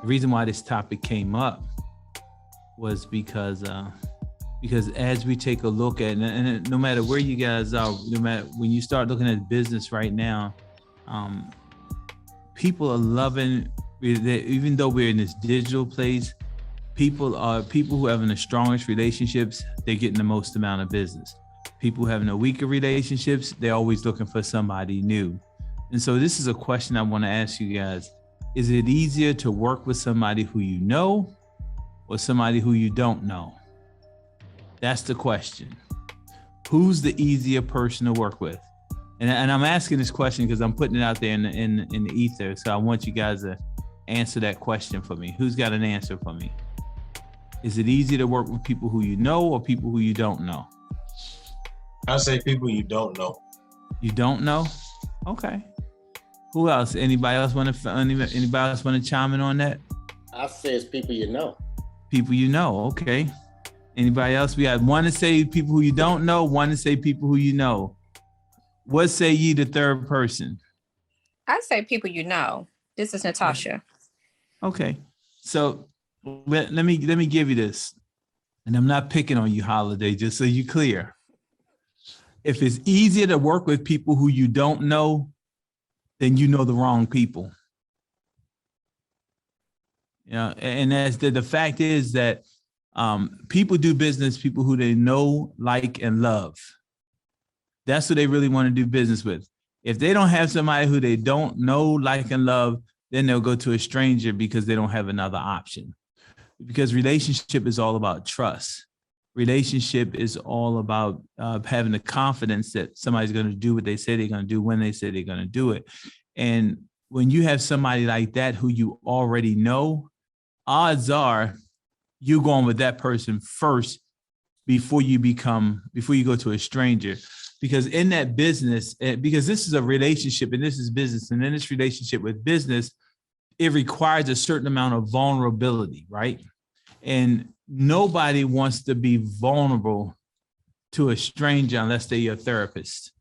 The reason why this topic came up was because as we take a look at, and no matter where you guys are, no matter when you start looking at business right now, people are loving, even though we're in this digital place, people who are having the strongest relationships, they're getting the most amount of business. People having the weaker relationships, they're always looking for somebody new. And so this is a question I want to ask you guys. Is it easier to work with somebody who you know or somebody who you don't know? That's the question. Who's the easier person to work with? And I'm asking this question because I'm putting it out there in the ether. So I want you guys to answer that question for me. Who's got an answer for me? Is it easier to work with people who you know or people who you don't know? I say people you don't know. You don't know? Okay. Who else? Anybody else want to chime in on that? I say it's people you know. People you know. Okay. Anybody else? We had one to say people who you don't know, one to say people who you know. What say ye, the third person? I say people you know. This is Natasha. Okay. So let me give you this. And I'm not picking on you, Holiday, just so you're clear. If it's easier to work with people who you don't know, then you know the wrong people. Yeah, and as the fact is that people do business, people who they know, like, and love. That's who they really want to do business with. If they don't have somebody who they don't know, like, and love, then they'll go to a stranger because they don't have another option. Because relationship is all about trust. Relationship is all about having the confidence that somebody's going to do what they say they're going to do when they say they're going to do it. And when you have somebody like that who you already know, odds are you're going with that person first before you go to a stranger. Because in that business, because this is a relationship and this is business, and in this relationship with business, it requires a certain amount of vulnerability, right? And nobody wants to be vulnerable to a stranger unless they're your therapist.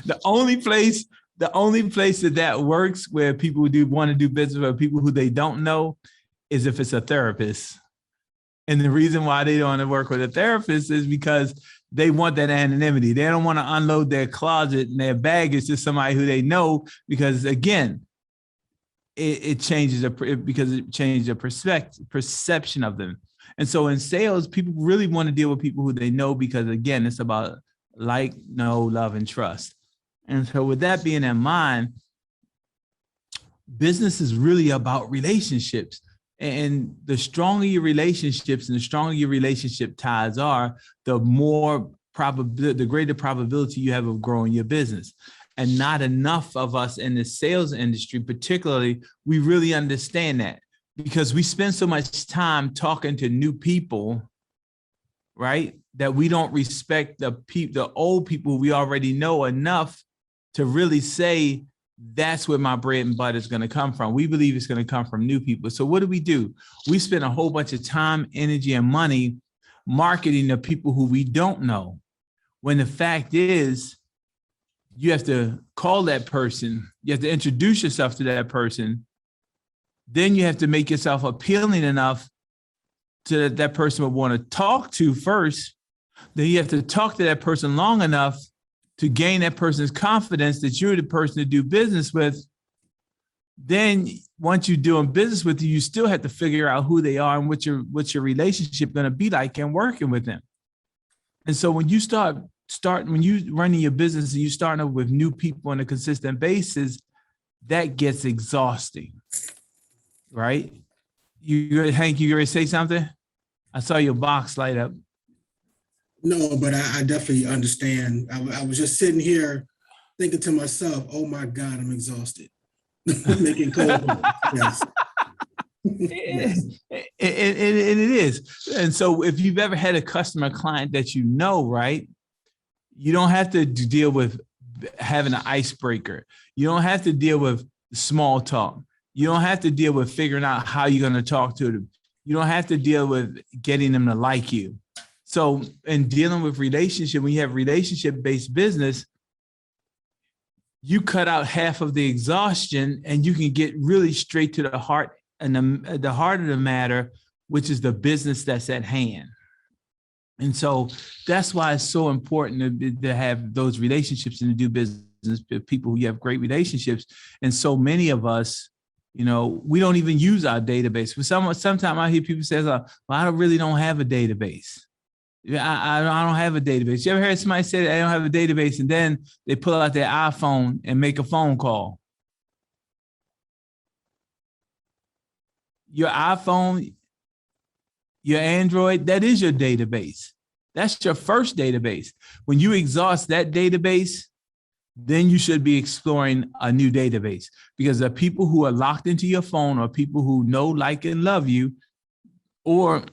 The only place that works where people do want to do business with people who they don't know is if it's a therapist. And the reason why they don't want to work with a therapist is because they want that anonymity. They don't want to unload their closet and their baggage to somebody who they know, because again, it changes the perception of them. And so in sales, people really want to deal with people who they know, because again, it's about like, know, love, and trust. And so with that being in mind, business is really about relationships. And the stronger your relationships and the stronger your relationship ties are, the greater probability you have of growing your business. And not enough of us in the sales industry, particularly, we really understand that, because we spend so much time talking to new people, right, that we don't respect the old people we already know enough to really say, that's where my bread and butter is going to come from. We believe it's going to come from new people. So what do? We spend a whole bunch of time, energy, and money marketing to people who we don't know, when the fact is, you have to call that person, you have to introduce yourself to that person, then you have to make yourself appealing enough to that person would want to talk to first. Then you have to talk to that person long enough to gain that person's confidence that you're the person to do business with. Then once you're doing business with you still have to figure out who they are and what's your relationship going to be like and working with them. And so when you when you running your business and you starting with new people on a consistent basis, that gets exhausting, right? Hank, you ready to say something? I saw your box light up. No, but I definitely understand. I was just sitting here thinking to myself, oh my God, I'm exhausted. Making cold calls. Yes. Yes. It is. And so if you've ever had a customer client that you know, right, you don't have to deal with having an icebreaker. You don't have to deal with small talk. You don't have to deal with figuring out how you're going to talk to them. You don't have to deal with getting them to like you. So in dealing with relationship, when you have relationship-based business, you cut out half of the exhaustion and you can get really straight to the heart and the heart of the matter, which is the business that's at hand. And so that's why it's so important to have those relationships and to do business with people who you have great relationships. And so many of us, we don't even use our database. Sometimes I hear people say, well, I really don't have a database. I don't have a database. You ever heard somebody say they don't have a database and then they pull out their iPhone and make a phone call? Your iPhone, your Android, that is your database. That's your first database. When you exhaust that database, then you should be exploring a new database, because the people who are locked into your phone are people who know, like, and love you, or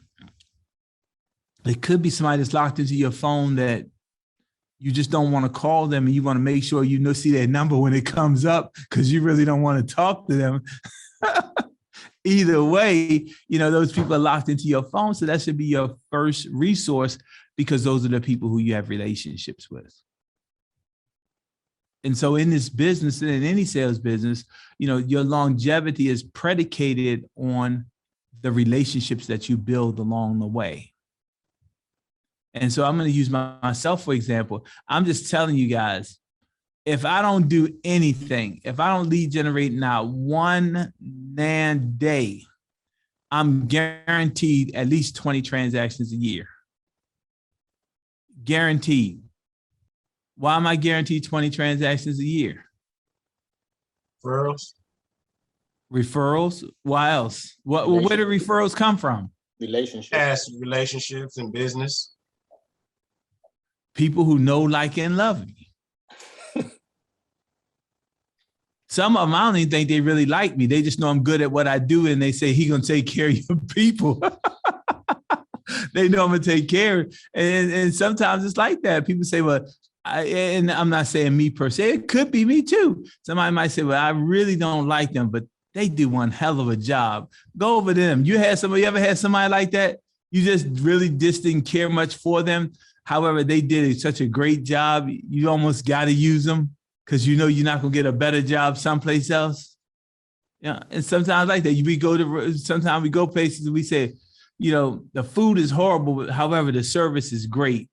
it could be somebody that's locked into your phone that you just don't want to call them and you want to make sure see their number when it comes up because you really don't want to talk to them. Either way, those people are locked into your phone. So that should be your first resource, because those are the people who you have relationships with. And so in this business, and in any sales business, your longevity is predicated on the relationships that you build along the way. And so I'm going to use myself, for example. I'm just telling you guys, if I don't do anything, if I don't lead generate not one day, I'm guaranteed at least 20 transactions a year. Guaranteed. Why am I guaranteed 20 transactions a year? Referrals. Why else? Where do referrals come from? Relationships. Past relationships and business. People who know, like, and love me. Some of them, I don't even think they really like me. They just know I'm good at what I do, and they say, he gonna take care of your people. They know I'm gonna take care. And sometimes it's like that. People say, well, and I'm not saying me per se, it could be me too. Somebody might say, well, I really don't like them, but they do one hell of a job. Go over them. You ever had somebody like that? You just really just didn't care much for them. However, they did such a great job. You almost got to use them because you're not going to get a better job someplace else. Yeah. And sometimes like that, sometimes we go places and we say, the food is horrible, but however, the service is great.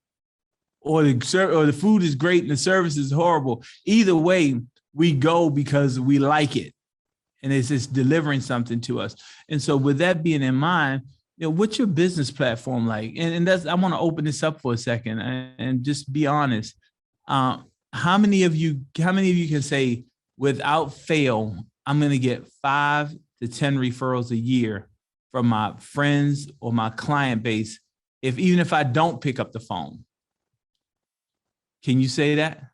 Or the food is great and the service is horrible. Either way, we go because we like it. And it's just delivering something to us. And so with that being in mind, what's your business platform like? And that's, I want to open this up for a second and just be honest. How many of you can say, without fail, I'm going to get 5 to 10 referrals a year from my friends or my client base, even if I don't pick up the phone? Can you say that?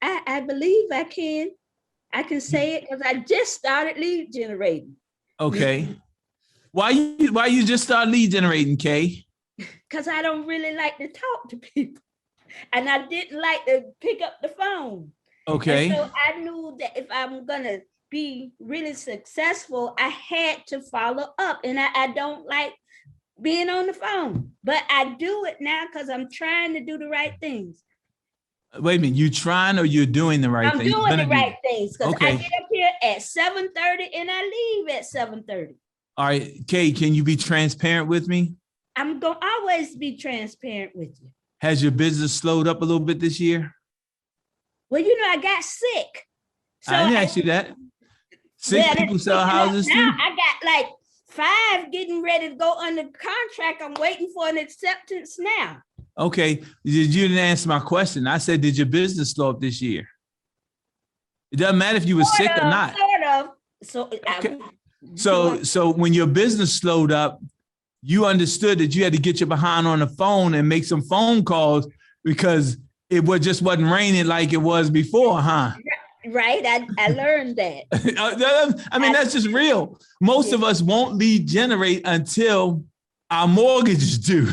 I believe I can. I can say it because I just started lead generating. Okay. Why you just start lead generating, Kay? Because I don't really like to talk to people. And I didn't like to pick up the phone. Okay. And so I knew that if I'm going to be really successful, I had to follow up. And I don't like being on the phone, but I do it now because I'm trying to do the right things. Wait a minute, you trying or you're doing the right thing? I'm doing the right things because okay. I get up here at 7:30 and I leave at 7:30. All right, Kay, can you be transparent with me? I'm going to always be transparent with you. Has your business slowed up a little bit this year? Well, I got sick. So I didn't ask you that. Sick people sell houses too. I got like 5 getting ready to go under contract. I'm waiting for an acceptance now. Okay. You didn't answer my question. I said, did your business slow up this year? It doesn't matter if you were sick or not. Sort of. So, so when your business slowed up, you understood that you had to get your behind on the phone and make some phone calls because it just wasn't raining like it was before, huh? Right. I learned that. I mean, that's just real. Most of us won't lead generate until our mortgage is due.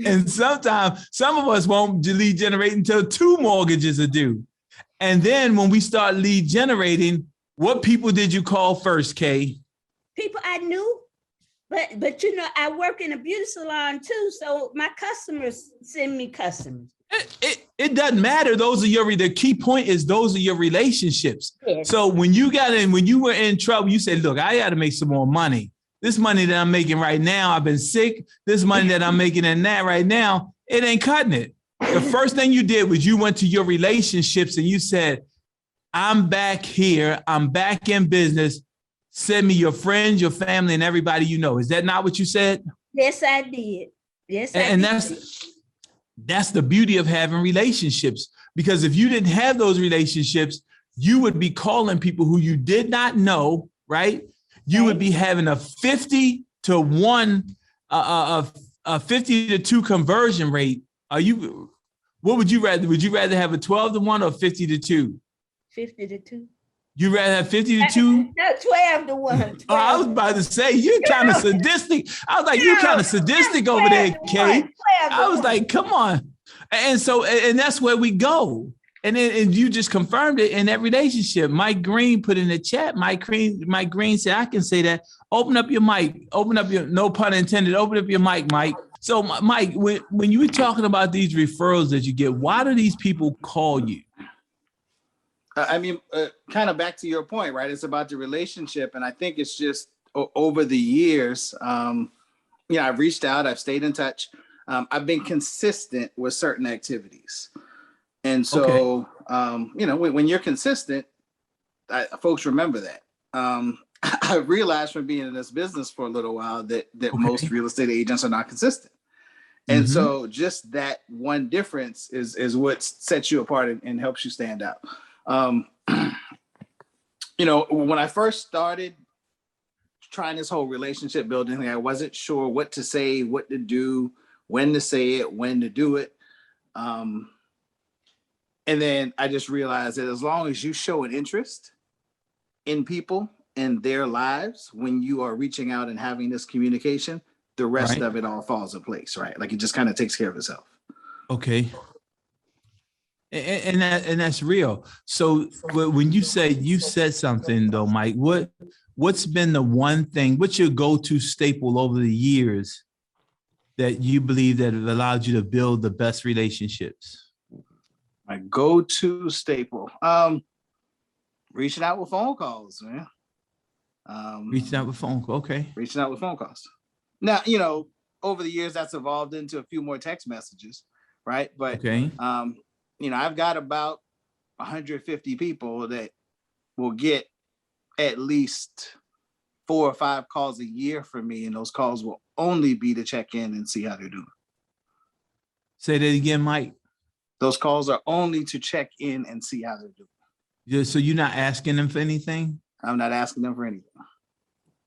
And sometimes some of us won't lead generate until 2 mortgages are due. And then when we start lead generating, what people did you call first, Kay? People I knew. But I work in a beauty salon too, so my customers send me customers. it doesn't matter. The key point is those are your relationships. Yes. So when you were in trouble, you said, look, I got to make some more money. This money that I'm making right now, I've been sick. This money that I'm making in that right now, it ain't cutting it. The first thing you did was you went to your relationships and you said, I'm back here. I'm back in business. Send me your friends, your family, and everybody you know. Is that not what you said? Yes, I did. Yes, I And did. that's the beauty of having relationships. Because if you didn't have those relationships, you would be calling people who you did not know, right? You would be having a 50 to 1, a 50 to 2 conversion rate. What would you rather? Would you rather have a 12 to 1 or 50 to 2? 50 to 2. You rather have 50 to 2? No, 12 to 1. Oh, I was about to say, you're kind of sadistic. I was like, you're kind of sadistic over there, Kay. I was like, come on. And so, and that's where we go. And then, and you just confirmed it in that relationship. Mike Green put in the chat. Mike Green said, I can say that. Open up your mic. Open up your, no pun intended. Open up your mic, Mike. So, Mike, when you were talking about these referrals that you get, why do these people call you? I mean, kind of back to your point, right? It's about the relationship. And I think it's just over the years, I've reached out, I've stayed in touch. I've been consistent with certain activities. And so, when you're consistent, folks remember that. I realized from being in this business for a little while that most real estate agents are not consistent. And so just that one difference is what sets you apart and helps you stand out. When I first started trying this whole relationship building thing, I wasn't sure what to say, what to do, when to say it, when to do it. And then I just realized that as long as you show an interest in people and their lives, when you are reaching out and having this communication, the rest of it all falls in place, right? Like it just kind of takes care of itself. Okay. And that's real. So when you said something though, Mike, what's been the one thing, what's your go-to staple over the years that you believe that it allowed you to build the best relationships? My go-to staple, reaching out with phone calls, man. Reaching out with phone calls, okay. Reaching out with phone calls. Now, over the years, that's evolved into a few more text messages, right? But, okay. I've got about 150 people that will get at least 4 or 5 calls a year from me, and those calls will only be to check in and see how they're doing. Say that again, Mike. Those calls are only to check in and see how they're doing. Yeah, so you're not asking them for anything? I'm not asking them for anything.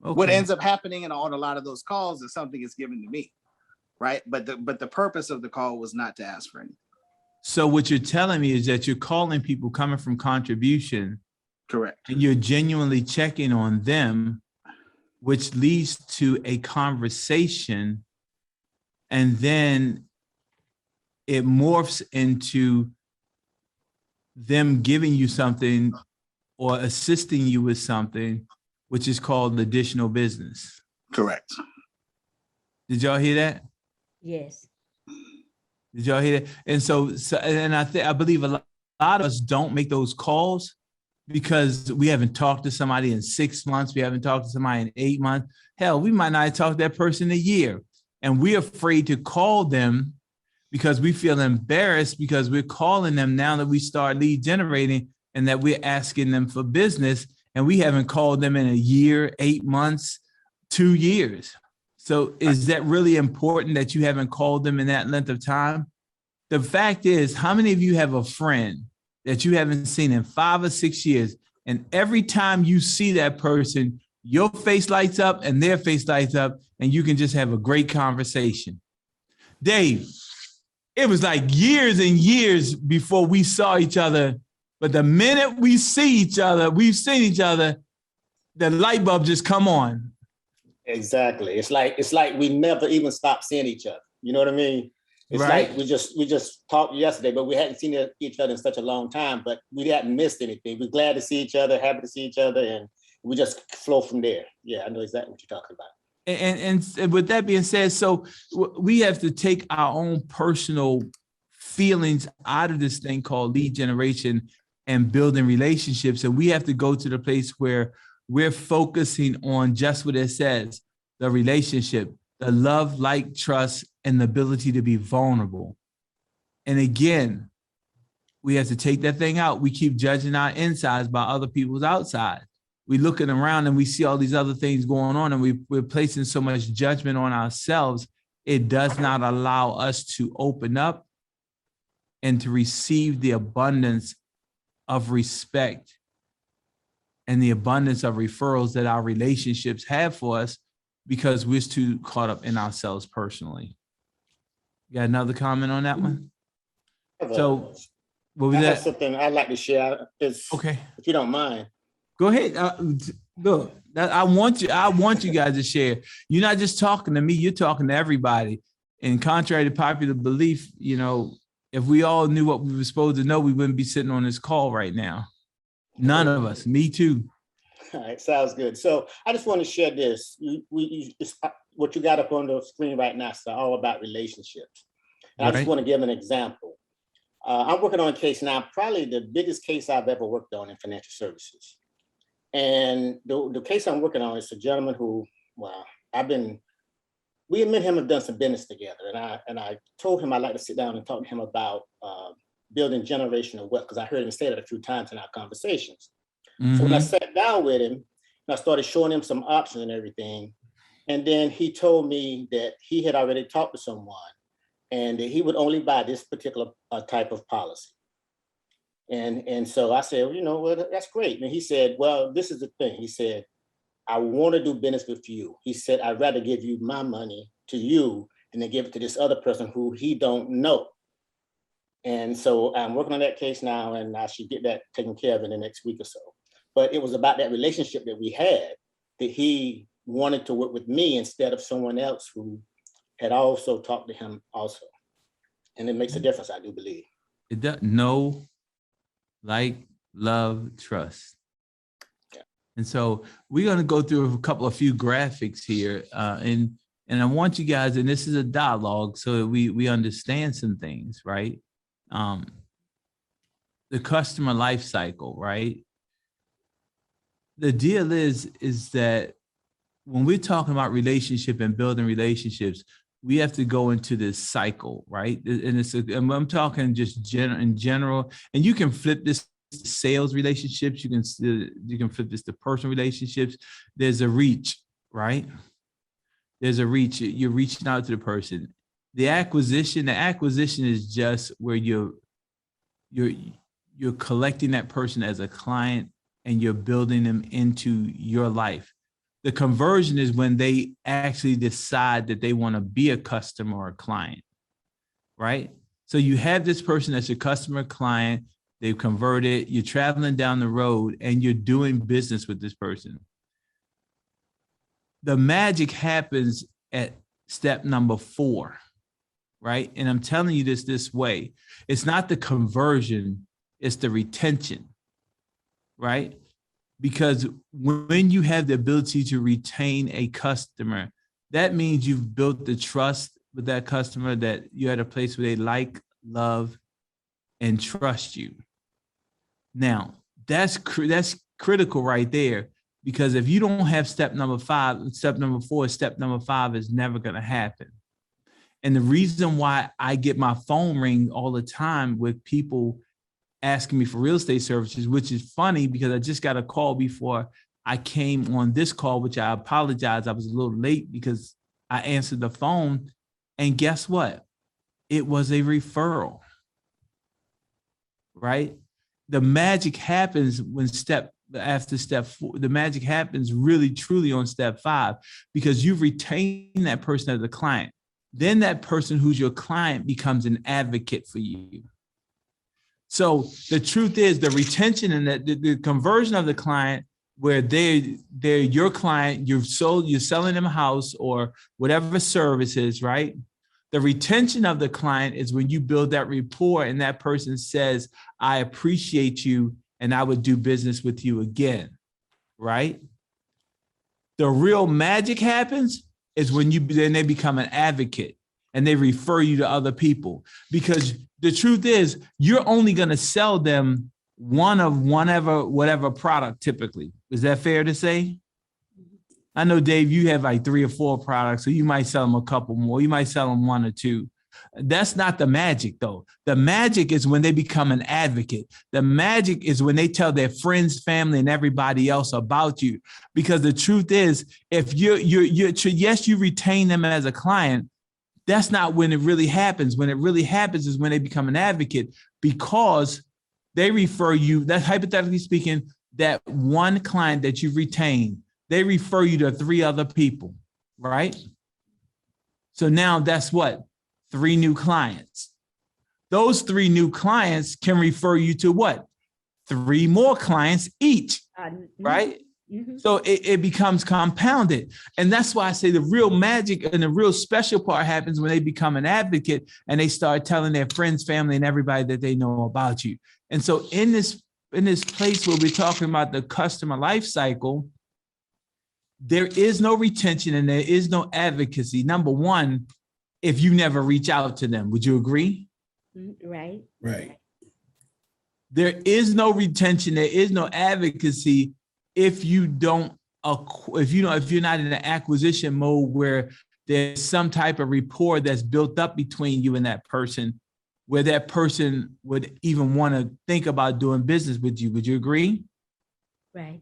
Okay. What ends up happening on a lot of those calls is something is given to me, right? But the purpose of the call was not to ask for anything. So what you're telling me is that you're calling people coming from contribution. Correct. And you're genuinely checking on them, which leads to a conversation. And then it morphs into them giving you something or assisting you with something, which is called additional business. Correct. Did y'all hear that? Yes. Did y'all hear that? And I believe a lot of us don't make those calls because we haven't talked to somebody in 6 months. We haven't talked to somebody in 8 months. Hell, we might not have talked to that person in a year. And we're afraid to call them because we feel embarrassed because we're calling them now that we start lead generating and that we're asking them for business. And we haven't called them in a year, 8 months, 2 years. So is that really important that you haven't called them in that length of time? The fact is, how many of you have a friend that you haven't seen in 5 or 6 years? And every time you see that person, your face lights up and their face lights up, and you can just have a great conversation. Dave, it was like years and years before we saw each other. But the minute we see each other, we've seen each other, the light bulb just come on. Exactly. It's like we never even stopped seeing each other. You know what I mean? It's right. Like we just talked yesterday, but we hadn't seen each other in such a long time, but we hadn't missed anything. We're glad to see each other, happy to see each other, and we just flow from there. Yeah, I know exactly what you're talking about. And with that being said, so we have to take our own personal feelings out of this thing called lead generation and building relationships. And we have to go to the place where we're focusing on just what it says, the relationship, the love, like, trust, and the ability to be vulnerable. And again, we have to take that thing out. We keep judging our insides by other people's outside. We looking around and we see all these other things going on, and we're placing so much judgment on ourselves. It does not allow us to open up and to receive the abundance of respect and the abundance of referrals that our relationships have for us, because we're too caught up in ourselves personally. You got another comment on that one? So what was I have that? something I'd like to share. Okay, If you don't mind. go ahead. Look, I want you guys to share. You're not just talking to me, you're talking to everybody. And contrary to popular belief, you know, if we all knew what we were supposed to know, we wouldn't be sitting on this call right now. None of us, me too. All right, sounds good. So I just want to share this. What you got up on the screen right now is all about relationships. And I just want to give an example. I'm working on a case now, probably the biggest case I've ever worked on in financial services. And the case I'm working on is a gentleman who, well, we and him have done some business together. And I told him I'd like to sit down and talk to him about building generational wealth, because I heard him say that a few times in our conversations. So when I sat down with him, and I started showing him some options and everything, and then he told me that he had already talked to someone and that he would only buy this particular type of policy. And so I said, well, that's great. And he said, well, this is the thing. He said, I want to do business with you. He said, I'd rather give you my money to you and then give it to this other person who he don't know. And so I'm working on that case now, and I should get that taken care of in the next week or so. But it was about that relationship that we had, that he wanted to work with me instead of someone else who had also talked to him also. And it makes a difference, I do believe. It does. Know, like, love, trust. Yeah. And so we're going to go through a few graphics here. And I want you guys, and this is a dialogue, so that we understand some things, right? The customer life cycle, right? The deal is that when we're talking about relationship and building relationships, we have to go into this cycle, right? And I'm talking just in general, and you can flip this to sales relationships. You can flip this to personal relationships. There's a reach, right? There's a reach. You're reaching out to the person. The acquisition is just where you're collecting that person as a client and you're building them into your life. The conversion is when they actually decide that they want to be a customer or a client, right? So you have this person that's your customer, client, they've converted, you're traveling down the road and you're doing business with this person. The magic happens at step number 4, right? And I'm telling you this way. It's not the conversion, it's the retention, right? Because when you have the ability to retain a customer, that means you've built the trust with that customer, that you're at a place where they like, love, and trust you. Now, that's critical right there, because if you don't have step number 4, step number 5 is never going to happen. And the reason why I get my phone ring all the time with people asking me for real estate services, which is funny because I just got a call before I came on this call, which I apologize. I was a little late because I answered the phone, and guess what? It was a referral, right? The magic happens after step 4. The magic happens really, truly on step 5, because you've retained that person as a client. Then that person who's your client becomes an advocate for you. So the truth is, the retention and the conversion of the client, where they're your client, you're selling them a house or whatever services, right? The retention of the client is when you build that rapport and that person says, I appreciate you and I would do business with you again, right? The real magic happens is when then they become an advocate. and they refer you to other people. Because the truth is, you're only going to sell them one of whatever product typically. Is that fair to say? I know, Dave, you have like 3 or 4 products, so you might sell them a couple more. You might sell them 1 or 2. That's not the magic, though. The magic is when they become an advocate. The magic is when they tell their friends, family, and everybody else about you. Because the truth is, if yes, you retain them as a client, that's not when it really happens. When it really happens is when they become an advocate, because they refer you, that's hypothetically speaking, that one client that you've retained, they refer you to 3 other people, right? So now that's what? 3 new clients. Those 3 new clients can refer you to what? 3 more clients each, right? Mm-hmm. So it becomes compounded. And that's why I say the real magic and the real special part happens when they become an advocate and they start telling their friends, family, and everybody that they know about you. And so in this place where we're talking about the customer life cycle, there is no retention and there is no advocacy. Number one, if you never reach out to them, would you agree? Right. Right. There is no retention. There is no advocacy if you're not in the acquisition mode where there's some type of rapport that's built up between you and that person, where that person would even want to think about doing business with you. Would you agree? Right.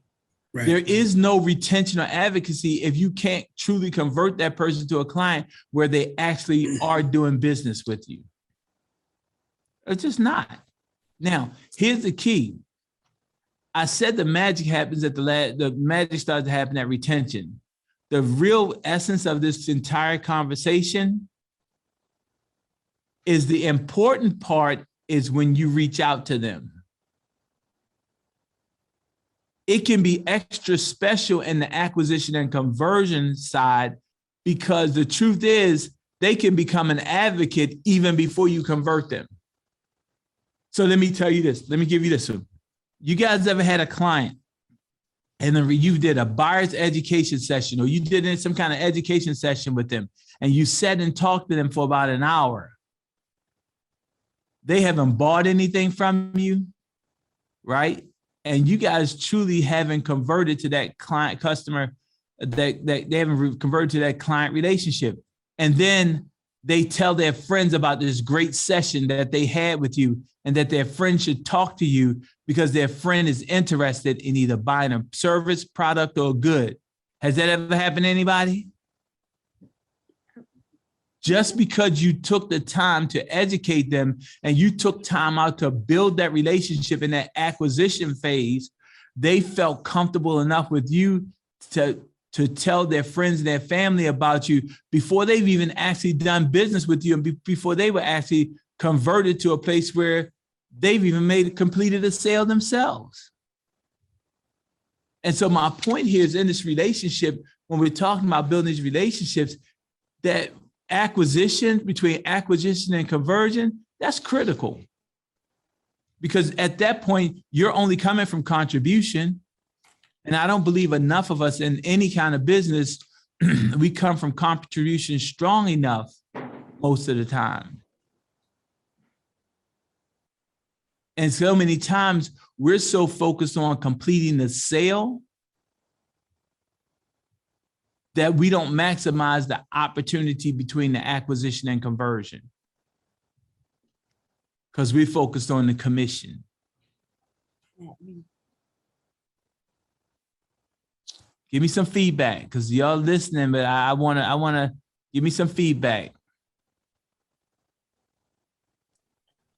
Right. There is no retention or advocacy if you can't truly convert that person to a client where they actually are doing business with you. It's just not. Now, here's the key. I said the magic happens at the magic starts to happen at retention. The real essence of this entire conversation is the important part is when you reach out to them. It can be extra special in the acquisition and conversion side because the truth is they can become an advocate even before you convert them. So let me tell you this. Let me give you this one. You guys ever had a client and then you did a buyer's education session or you did some kind of education session with them and you sat and talked to them for about an hour? They haven't bought anything from you, right? And you guys truly haven't converted to that client customer, that they haven't converted to that client relationship. And then they tell their friends about this great session that they had with you and that their friend should talk to you because their friend is interested in either buying a service, product, or good. Has that ever happened to anybody? Just because you took the time to educate them and you took time out to build that relationship in that acquisition phase, they felt comfortable enough with you to tell their friends and their family about you before they've even actually done business with you and before they were actually converted to a place where they've even completed a sale themselves. And so my point here is in this relationship, when we're talking about building these relationships, that between acquisition and conversion, that's critical. Because at that point, you're only coming from contribution. And I don't believe enough of us in any kind of business, we come from contribution strong enough most of the time. And so many times we're so focused on completing the sale that we don't maximize the opportunity between the acquisition and conversion because we focused on the commission. Give me some feedback because y'all listening, but I wanna give me some feedback.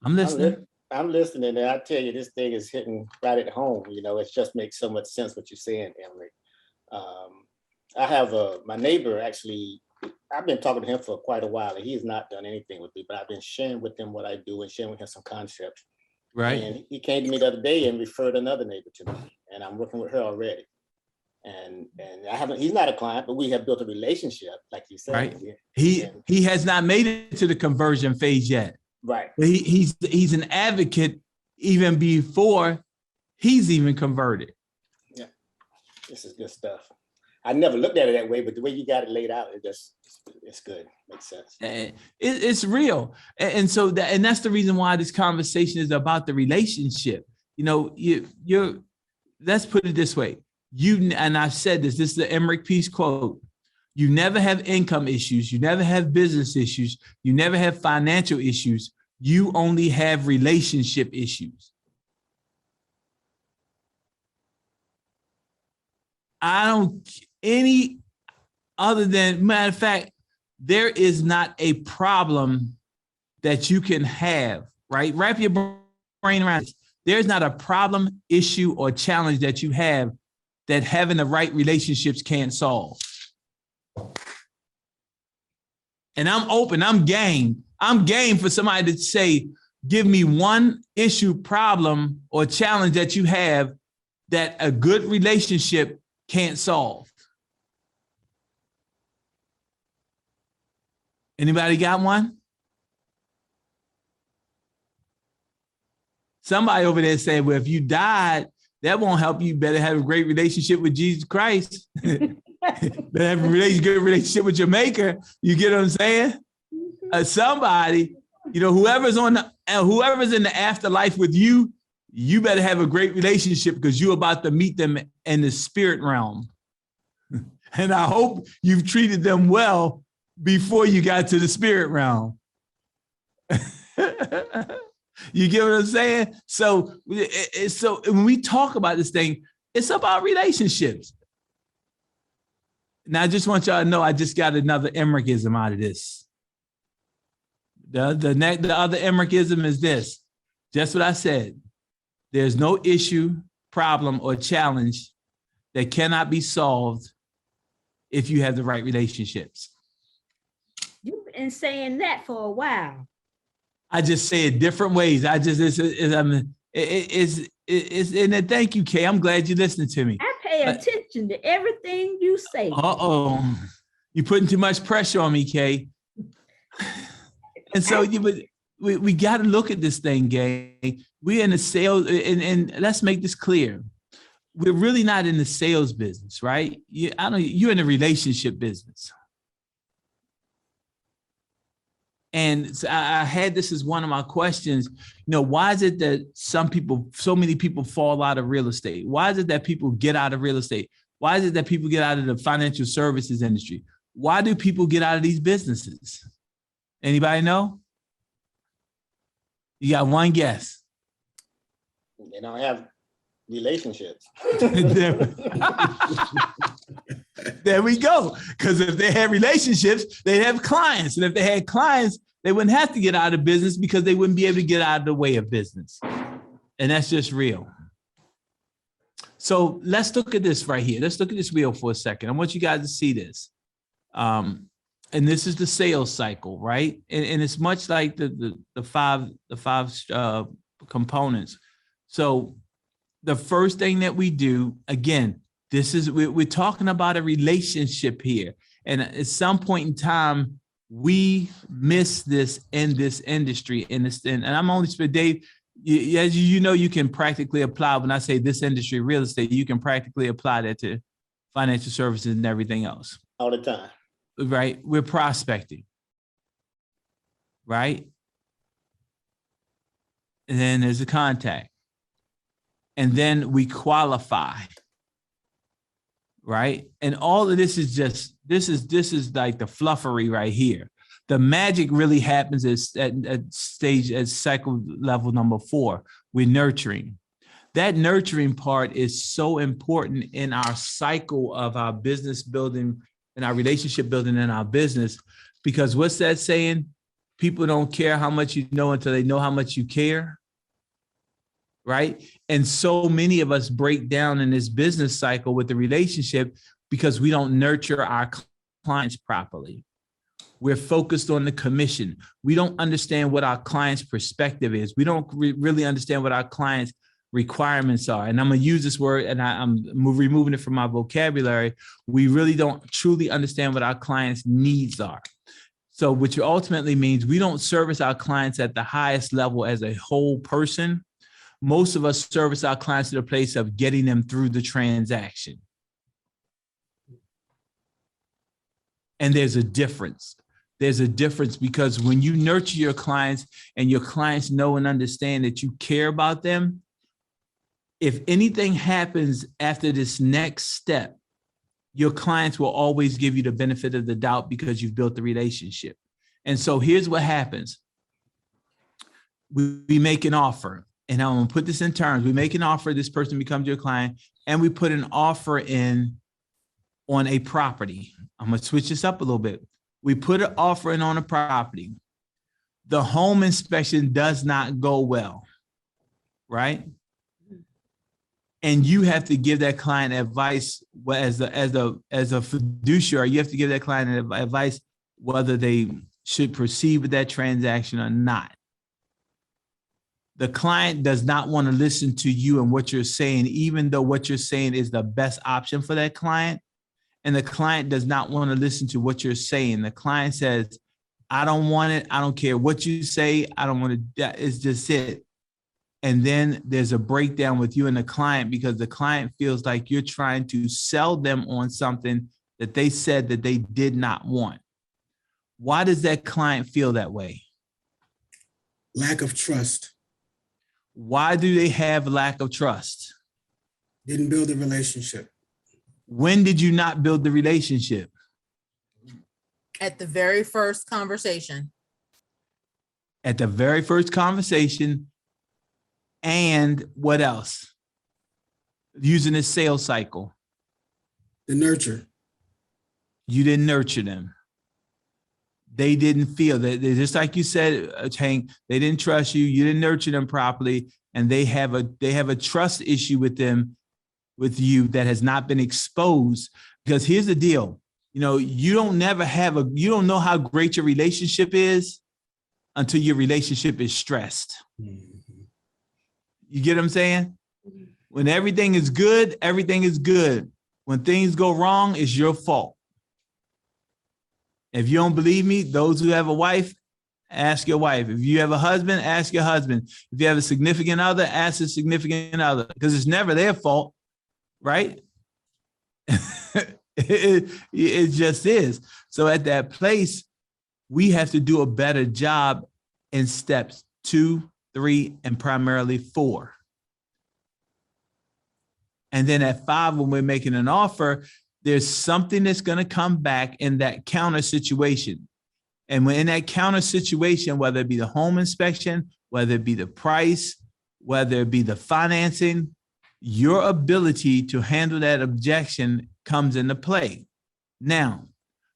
I'm listening. I'm listening, and I tell you, this thing is hitting right at home. You know, it just makes so much sense what you're saying, Emerick. I have my neighbor, actually, I've been talking to him for quite a while, and he has not done anything with me, but I've been sharing with him what I do and sharing with him some concepts. Right. And he came to me the other day and referred another neighbor to me, and I'm working with her already. And he's not a client, but we have built a relationship, like you said. Right. He has not made it to the conversion phase yet. Right. But he's an advocate even before he's even converted. Yeah, this is good stuff. I never looked at it that way, but the way you got it laid out, it's good. Makes sense. It's real. And so that's the reason why this conversation is about the relationship. You know, you're let's put it this way. And I've said this is the Emerick piece quote. You never have income issues. You never have business issues. You never have financial issues. You only have relationship issues. I don't any other than, matter of fact, there is not a problem that you can have, right? Wrap your brain around it. There's not a problem, issue, or challenge that you have that having the right relationships can't solve. And I'm open, I'm game. I'm game for somebody to say, give me one issue, problem, or challenge that you have that a good relationship can't solve. Anybody got one? Somebody over there said, well, if you died, that won't help you. Better have a great relationship with Jesus Christ. Better have a good relationship with your maker. You get what I'm saying? Somebody, you know, whoever's in the afterlife with you, you better have a great relationship because you're about to meet them in the spirit realm. And I hope you've treated them well before you got to the spirit realm. You get what I'm saying? So when we talk about this thing, it's about relationships. Now, I just want y'all to know, I just got another Emerickism out of this. The other Emerickism is this, just what I said. There's no issue, problem, or challenge that cannot be solved if you have the right relationships. You've been saying that for a while. I just say it different ways. And thank you, Kay. I'm glad you listened to me. I pay attention to everything you say. Uh-oh. You're putting too much pressure on me, Kay. And so we got to look at this thing, Gay. We're in the sales, and let's make this clear. We're really not in the sales business, right? You're in the relationship business. And so I had this as one of my questions. You know, why is it that so many people fall out of real estate? Why is it that people get out of real estate? Why is it that people get out of the financial services industry? Why do people get out of these businesses? Anybody know? You got one guess. They don't have relationships. There we go. Because if they had relationships, they'd have clients. And if they had clients, they wouldn't have to get out of business because they wouldn't be able to get out of the way of business. And that's just real. So let's look at this right here. Let's look at this wheel for a second. I want you guys to see this. And this is the sales cycle, right? And it's much like the five components. So the first thing that we do, again, we're talking about a relationship here. And at some point in time, we miss this in this industry. And I'm only for Dave, as you know, you can practically apply, when I say this industry, real estate, you can practically apply that to financial services and everything else. All the time. Right? We're prospecting. Right? And then there's a contact. And then we qualify. Right? And all of this is just, this is like the fluffery right here. The magic really happens at cycle level number 4. We're nurturing. That nurturing part is so important in our cycle of our business building and our relationship building in our business, because what's that saying? People don't care how much you know until they know how much you care. Right? And so many of us break down in this business cycle with the relationship because we don't nurture our clients properly. We're focused on the commission. We don't understand what our client's perspective is. We don't really understand what our client's requirements are. And I'm going to use this word, and I'm removing it from my vocabulary. We really don't truly understand what our client's needs are. So which ultimately means we don't service our clients at the highest level as a whole person. Most of us service our clients to the place of getting them through the transaction. And there's a difference. There's a difference because when you nurture your clients and your clients know and understand that you care about them, if anything happens after this next step, your clients will always give you the benefit of the doubt because you've built the relationship. And so here's what happens. We make an offer, and I'm gonna put this in terms. We make an offer, this person becomes your client, and we put an offer in on a property. I'm gonna switch this up a little bit. We put an offer in on a property. The home inspection does not go well, right? And you have to give that client advice as a fiduciary. You have to give that client advice whether they should proceed with that transaction or not. The client does not want to listen to you and what you're saying, even though what you're saying is the best option for that client. And the client does not want to listen to what you're saying. The client says, I don't want it. I don't care what you say. I don't want to, it's just it. And then there's a breakdown with you and the client because the client feels like you're trying to sell them on something that they said that they did not want. Why does that client feel that way? Lack of trust. Why do they have lack of trust? Didn't build a relationship. When did you not build the relationship? At the very first conversation. At the very first conversation. And what else? Using a sales cycle. The nurture. You didn't nurture them. They didn't feel that, just like you said, Hank, they didn't trust you. You didn't nurture them properly. And they have a trust issue with you that has not been exposed. Because here's the deal. You don't know how great your relationship is until your relationship is stressed. Mm-hmm. You get what I'm saying? When everything is good, everything is good. When things go wrong, it's your fault. If you don't believe me, those who have a wife, ask your wife. If you have a husband, ask your husband. If you have a significant other, ask a significant other, because it's never their fault, right? It just is. So at that place, we have to do a better job in steps 2, 3, and primarily 4. And then at 5, when we're making an offer, there's something that's going to come back in that counter situation. And when in that counter situation, whether it be the home inspection, whether it be the price, whether it be the financing, your ability to handle that objection comes into play. Now,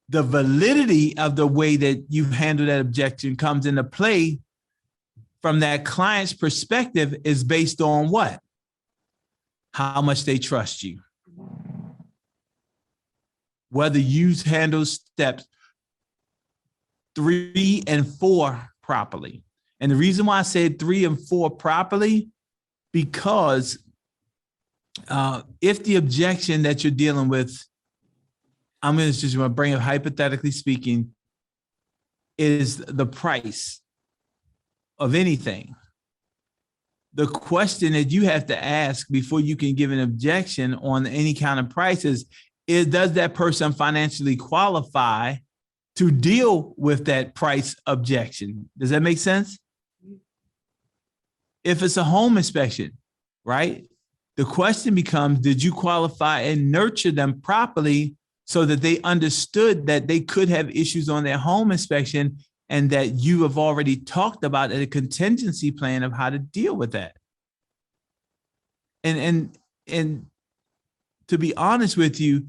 the validity of the way that you handle that objection comes into play from that client's perspective is based on what? How much they trust you. Whether you handle steps 3 and 4 properly. And the reason why I said 3 and 4 properly, because if the objection that you're dealing with, I'm going to bring it hypothetically speaking, is the price of anything. The question that you have to ask before you can give an objection on any kind of prices is, does that person financially qualify to deal with that price objection? Does that make sense? If it's a home inspection, right? The question becomes, did you qualify and nurture them properly so that they understood that they could have issues on their home inspection and that you have already talked about a contingency plan of how to deal with that? And to be honest with you,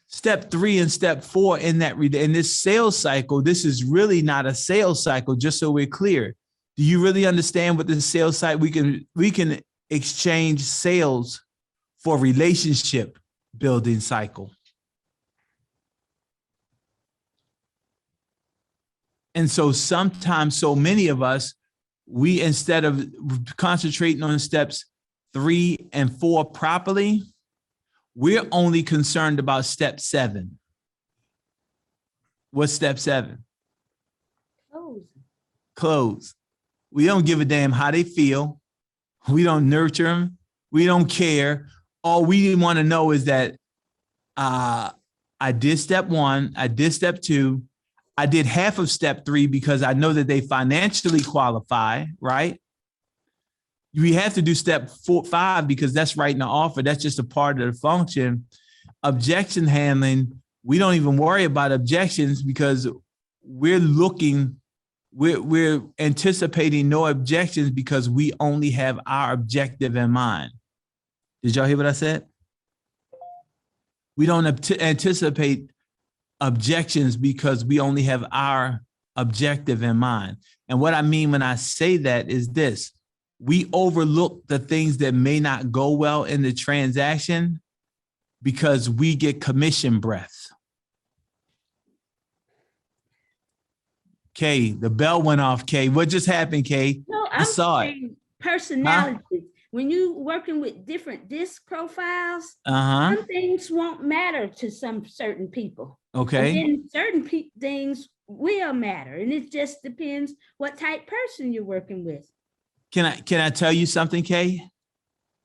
step 3 and step 4 in this sales cycle, this is really not a sales cycle, just so we're clear. Do you really understand what the sales cycle? We can exchange sales for relationship building cycle. And so sometimes, so many of us, we, instead of concentrating on steps 3 and 4 properly, we're only concerned about step 7. What's step 7? Close. We don't give a damn how they feel. We don't nurture them. We don't care. All we want to know is that I did step 1, I did step 2, I did half of step 3 because I know that they financially qualify, right? We have to do step 4, 5 because that's writing the offer. That's just a part of the function. Objection handling, we don't even worry about objections because we're anticipating no objections because we only have our objective in mind. Did y'all hear what I said? We don't anticipate objections because we only have our objective in mind. And what I mean when I say that is this: we overlook the things that may not go well in the transaction because we get commission breath. Kay, the bell went off, Kay. What just happened, Kay? No, I saw it. Personality. When you working with different disc profiles, Uh-huh. some things won't matter to some certain people. Okay. And then certain things will matter. And it just depends what type person you're working with. Can I tell you something, Kay?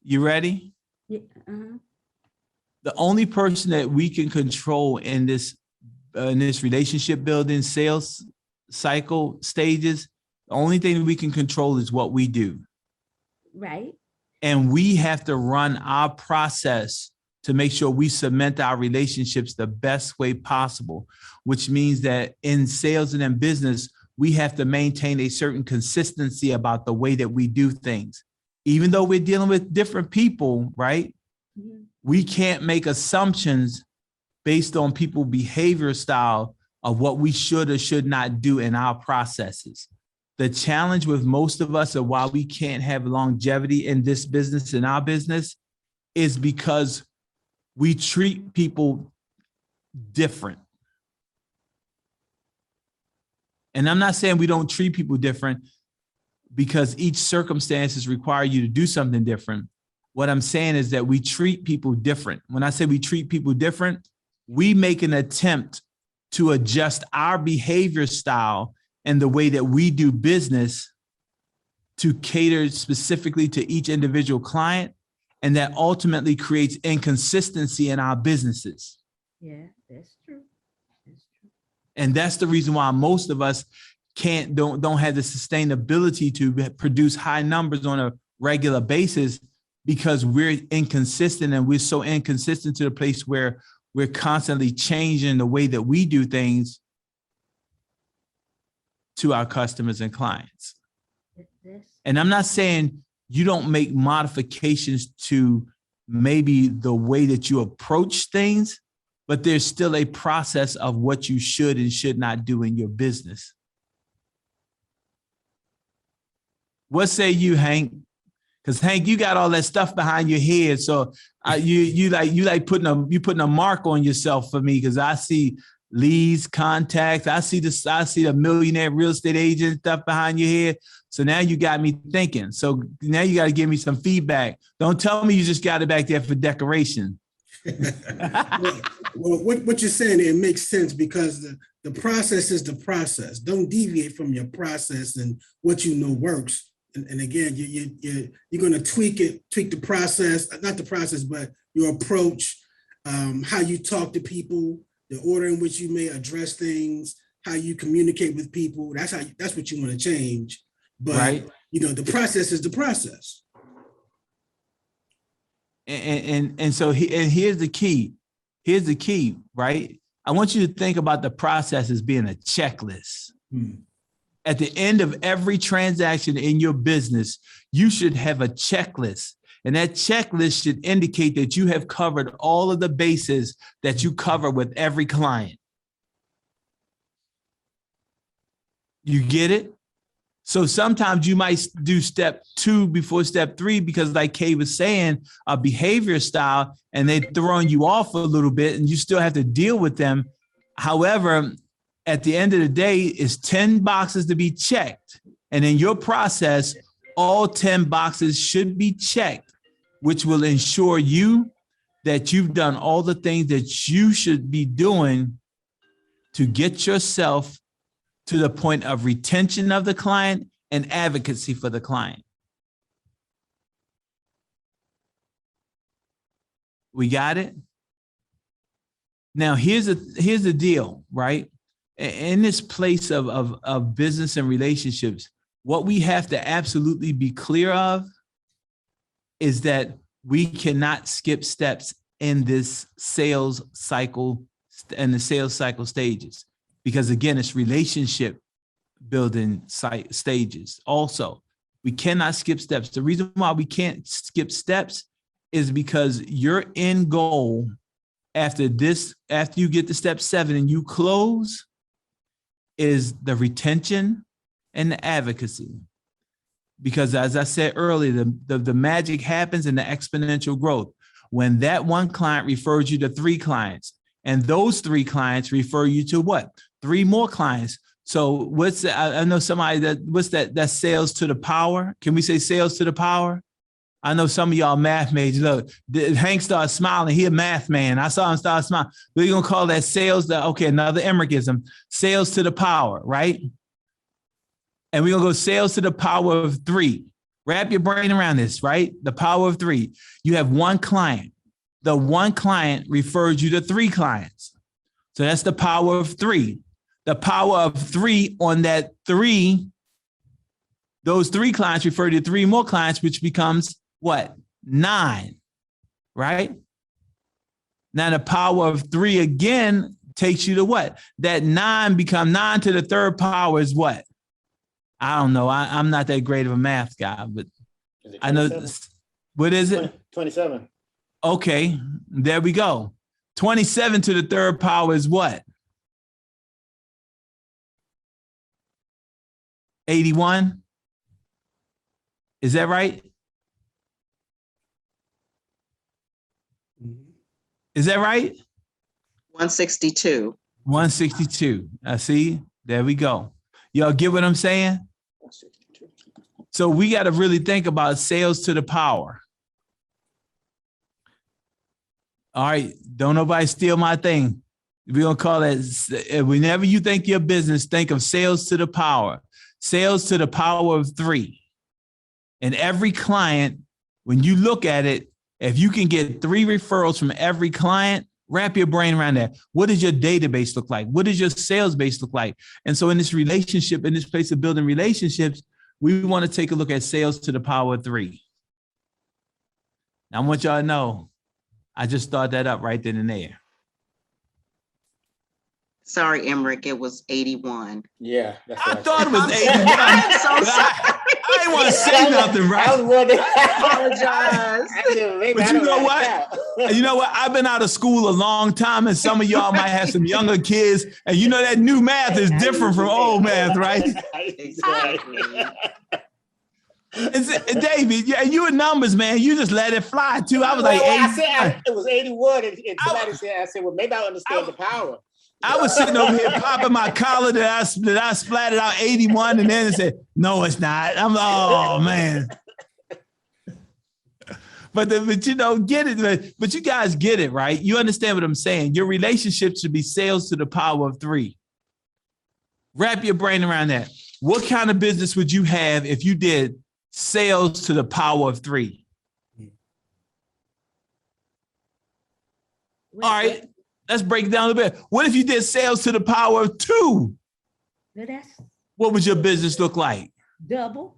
You ready? Yeah, uh-huh. The only person that we can control in this relationship building sales cycle stages, the only thing we can control is what we do. Right. And we have to run our process to make sure we cement our relationships the best way possible, which means that in sales and in business, we have to maintain a certain consistency about the way that we do things. Even though we're dealing with different people, right? Mm-hmm. We can't make assumptions based on people's behavior style of what we should or should not do in our processes. The challenge with most of us of why we can't have longevity in this business, in our business, is because we treat people different. And I'm not saying we don't treat people different because each circumstances require you to do something different. What I'm saying is that we treat people different. When I say we treat people different, we make an attempt to adjust our behavior style and the way that we do business to cater specifically to each individual client. And that ultimately creates inconsistency in our businesses. Yeah, that's true. That's true. And that's the reason why most of us don't have the sustainability to produce high numbers on a regular basis, because we're inconsistent, and we're so inconsistent to the place where we're constantly changing the way that we do things to our customers and clients. And I'm not saying you don't make modifications to maybe the way that you approach things, but there's still a process of what you should and should not do in your business. What say you, Hank? Because Hank, you got all that stuff behind your head, so you putting a mark on yourself for me, because I see leads, contacts, I see the millionaire real estate agent stuff behind your head. So now you got me thinking. So now you got to give me some feedback. Don't tell me you just got it back there for decoration. Well, what you're saying, it makes sense, because the process is the process. Don't deviate from your process and what you know works. And again, you're going to tweak the process, not the process, but your approach, how you talk to people, the order in which you may address things, how you communicate with people. That's what you want to change. But right. The process is the process. And so here's the key. Here's the key, right? I want you to think about the process as being a checklist. At the end of every transaction in your business, you should have a checklist. And that checklist should indicate that you have covered all of the bases that you cover with every client. You get it? So sometimes you might do step 2 before step 3, because like Kay was saying, a behavior style, and they're throwing you off a little bit and you still have to deal with them. However, at the end of the day, it's 10 boxes to be checked. And in your process, all 10 boxes should be checked, which will ensure you that you've done all the things that you should be doing to get yourself to the point of retention of the client and advocacy for the client. We got it? Now, here's the deal, right? In this place of business and relationships, what we have to absolutely be clear of is that we cannot skip steps in this sales cycle and the sales cycle stages, because again, it's relationship building stages. Also, we cannot skip steps. The reason why we can't skip steps is because your end goal after you get to step 7 and you close, is the retention and the advocacy. Because as I said earlier, the magic happens in the exponential growth. When that one client refers you to 3 clients, and those 3 clients refer you to what? 3 more clients. So I know somebody that's sales to the power. Can we say sales to the power? I know some of y'all math majors. Look, Hank started smiling. He a math man. I saw him start smiling. We're going to call that sales. Okay, another Emerickism. Sales to the power, right? And we're going to go sales to the power of 3. Wrap your brain around this, right? The power of 3. You have one client. The one client refers you to 3 clients. So that's the power of 3. The power of 3 on that 3, those 3 clients refer to 3 more clients, which becomes what? 9, right? Now the power of 3 again takes you to what? That 9 become 9 to the 3rd power is what? I don't know. I'm not that great of a math guy, but I know. What is it? 27. Okay, there we go. 27 to the 3rd power is what? 81? Is that right? Is that right? 162. 162. I see. There we go. Y'all get what I'm saying? So we got to really think about sales to the power. All right. Don't nobody steal my thing. We're going to call that, whenever you think your business, think of sales to the power. Sales to the power of 3. And every client, when you look at it, if you can get 3 referrals from every client, wrap your brain around that. What does your database look like? What does your sales base look like? And so in this relationship, in this place of building relationships, we want to take a look at sales to the power of 3. Now, I want y'all to know, I just thought that up right then and there. Sorry, Emerick, it was 81. Yeah. That's I what thought it was I'm 81. I'm so sorry. I didn't want to say nothing, right? I was wondering. Apologize. But you know what? You know what? I've been out of school a long time, and some of y'all might have some younger kids, and you know that new math is different from old math, right? Exactly. And David, yeah, you in numbers, man. You just let it fly too. I was like, I said it was 81, and somebody said, I said, well, maybe I understand the power. I was sitting over here popping my collar that I splattered out 81, and then it said, no, it's not. I'm like, oh man. But you know, get it. But you guys get it, right? You understand what I'm saying? Your relationship should be sales to the power of 3. Wrap your brain around that. What kind of business would you have if you did sales to the power of 3? All right. Let's break it down a little bit. What if you did sales to the power of 2? That's What would your business look like? double.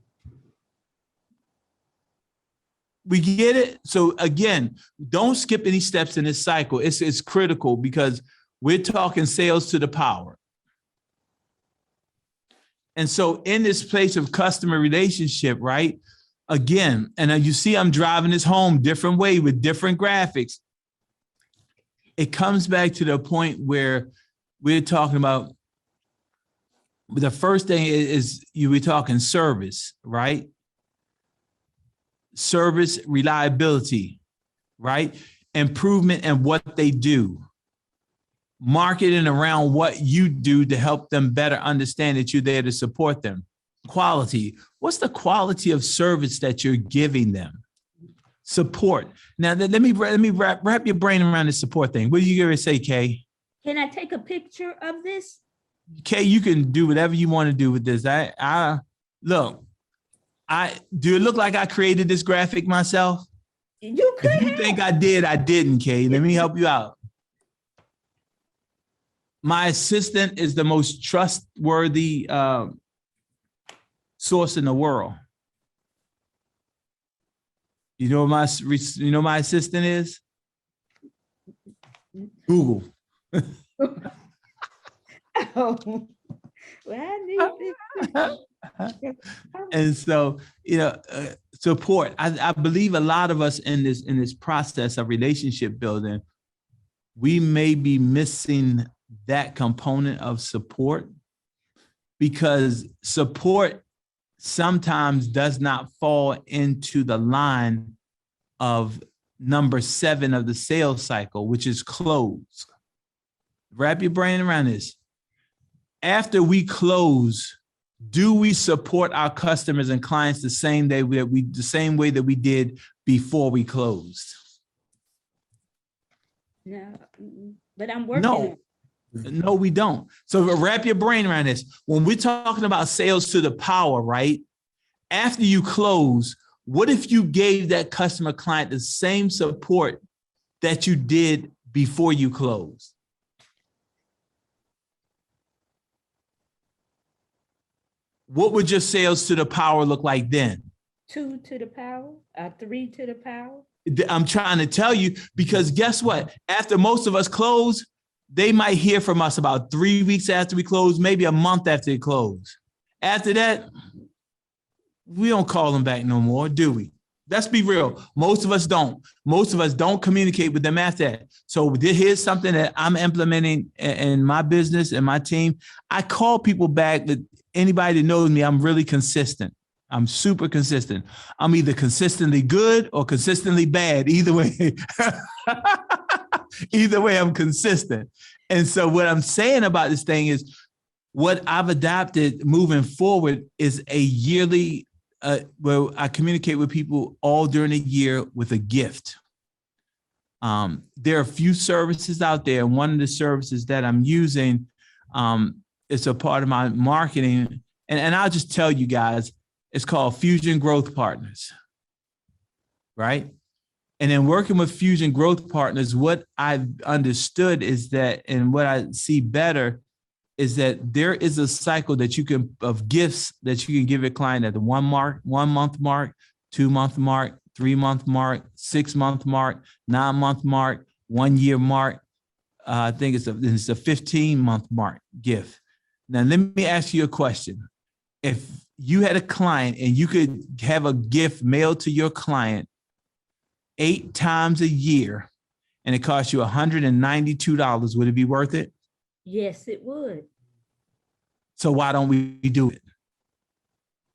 We get it? So again, don't skip any steps in this cycle. It's critical because we're talking sales to the power. And so in this place of customer relationship, right? Again, and you see I'm driving this home different way with different graphics. It comes back to the point where we're talking about the first thing is you were talking service, right? Service reliability, right? Improvement in what they do. Marketing around what you do to help them better understand that you're there to support them. Quality. What's the quality of service that you're giving them? Support. Now, let me wrap your brain around the support thing. What are you going to say, Kay? Can I take a picture of this? Kay, you can do whatever you want to do with this. Look, do it look like I created this graphic myself? You could If you think I did, I didn't, Kay. Let me help you out. My assistant is the most trustworthy source in the world. You know what my assistant is? Google. Oh, well, I need And so, support. I believe a lot of us in this process of relationship building, we may be missing that component of support, because support sometimes does not fall into the line of number 7 of the sales cycle, which is close. Wrap your brain around this. After we close, do we support our customers and clients the same way that we did before we closed? No, but I'm working on it. No, we don't. So wrap your brain around this. When we're talking about sales to the power, right? After you close, what if you gave that customer client the same support that you did before you closed? What would your sales to the power look like then? 2 to the power, 3 to the power. I'm trying to tell you, because guess what? After most of us close, they might hear from us about 3 weeks after we close, maybe a month after they close. After that, we don't call them back no more, do we? Let's be real. Most of us don't. Most of us don't communicate with them after that. So here's something that I'm implementing in my business and my team. I call people back. That anybody that knows me, I'm really consistent. I'm super consistent. I'm either consistently good or consistently bad. Either way, either way, I'm consistent. And so what I'm saying about this thing is, what I've adopted moving forward is a yearly, where I communicate with people all during the year with a gift. There are a few services out there, and one of the services that I'm using is a part of my marketing. And I'll just tell you guys, it's called Fusion Growth Partners, right? And in working with Fusion Growth Partners, what I've understood is that, and what I see better, is that there is a cycle that you can, of gifts that you can give a client at the 1 month mark, 2 month mark, 3 month mark, 6 month mark, 9 month mark, 1 year mark. I think it's a 15-month mark gift. Now, let me ask you a question. If you had a client and you could have a gift mailed to your client 8 times a year and it cost you $192, would it be worth it? Yes, it would. So why don't we do it?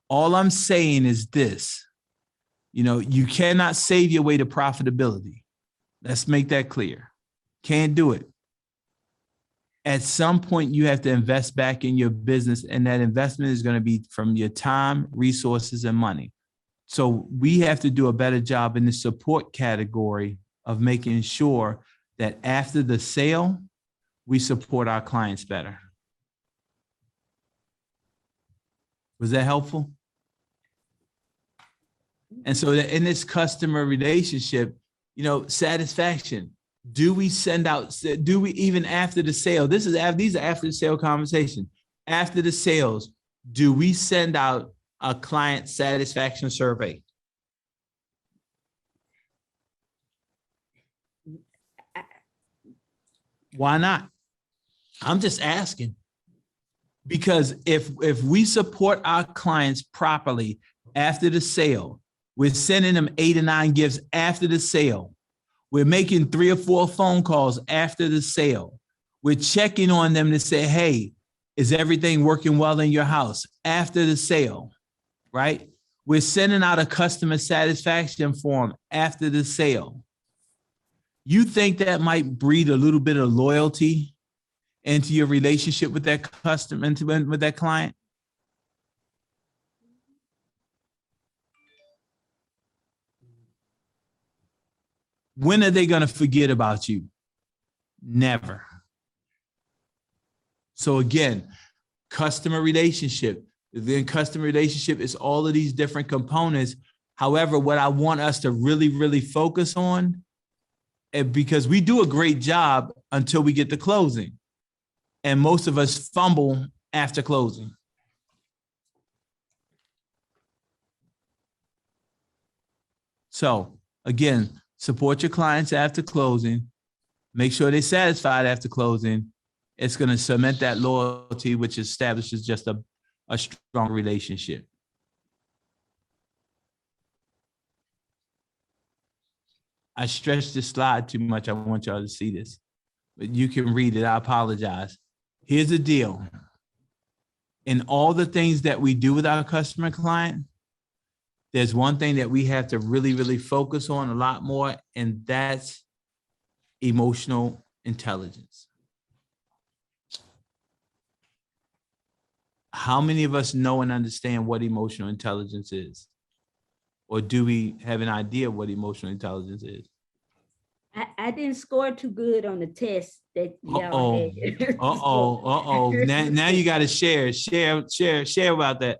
All I'm saying is this, you cannot save your way to profitability. Let's make that clear. Can't do it. At some point, you have to invest back in your business, and that investment is going to be from your time, resources, and money. So we have to do a better job in the support category of making sure that after the sale, we support our clients better. Was that helpful? And so in this customer relationship, satisfaction. Do we send out, do we, even after the sale, these are after the sale conversations. After the sales, do we send out a client satisfaction survey? Why not? I'm just asking. Because if we support our clients properly after the sale, we're sending them 8 or 9 gifts after the sale. We're making 3 or 4 phone calls after the sale. We're checking on them to say, hey, is everything working well in your house after the sale, right? We're sending out a customer satisfaction form after the sale. You think that might breed a little bit of loyalty into your relationship with that customer, with that client? When are they going to forget about you? Never. So again, customer relationship. Then customer relationship is all of these different components. However, what I want us to really, really focus on, because we do a great job until we get to closing. And most of us fumble after closing. So again, support your clients after closing. Make sure they're satisfied after closing. It's going to cement that loyalty, which establishes just a strong relationship. I stretched this slide too much. I want y'all to see this, but you can read it. I apologize. Here's the deal. In all the things that we do with our customer client, there's one thing that we have to really, really focus on a lot more, and that's emotional intelligence. How many of us know and understand what emotional intelligence is? Or do we have an idea of what emotional intelligence is? I didn't score too good on the test that y'all had. Now you got to share about that.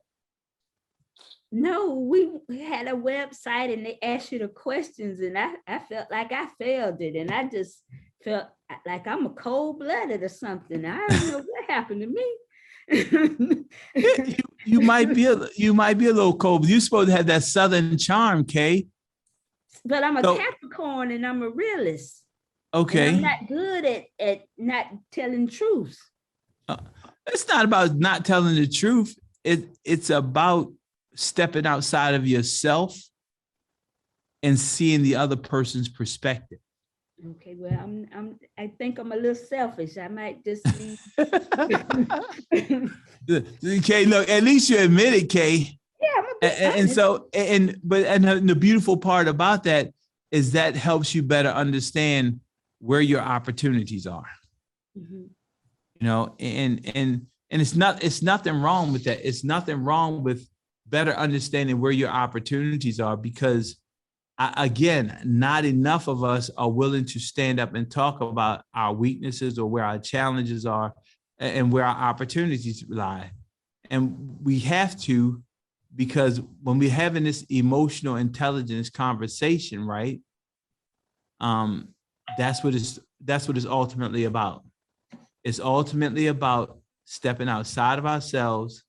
No, we had a website and they asked you the questions, and I felt like I failed it, and I just felt like I'm a cold-blooded or something. I don't know what happened to me. you might be a little cold. You're supposed to have that Southern charm, Kay. But I'm a Capricorn and I'm a realist. Okay. And I'm not good at not telling truth. It's not about not telling the truth. It's about stepping outside of yourself and seeing the other person's perspective. Okay, well, I think I'm a little selfish. I might just be. Okay, look, at least you admit it, Kay. Yeah, I'm a bit and the beautiful part about that is that helps you better understand where your opportunities are. Mm-hmm. You know, and it's nothing wrong with that. It's nothing wrong with better understanding where your opportunities are, because again, not enough of us are willing to stand up and talk about our weaknesses or where our challenges are and where our opportunities lie. And we have to, because when we're having this emotional intelligence conversation, right? That's what it's ultimately about. It's ultimately about stepping outside of ourselves,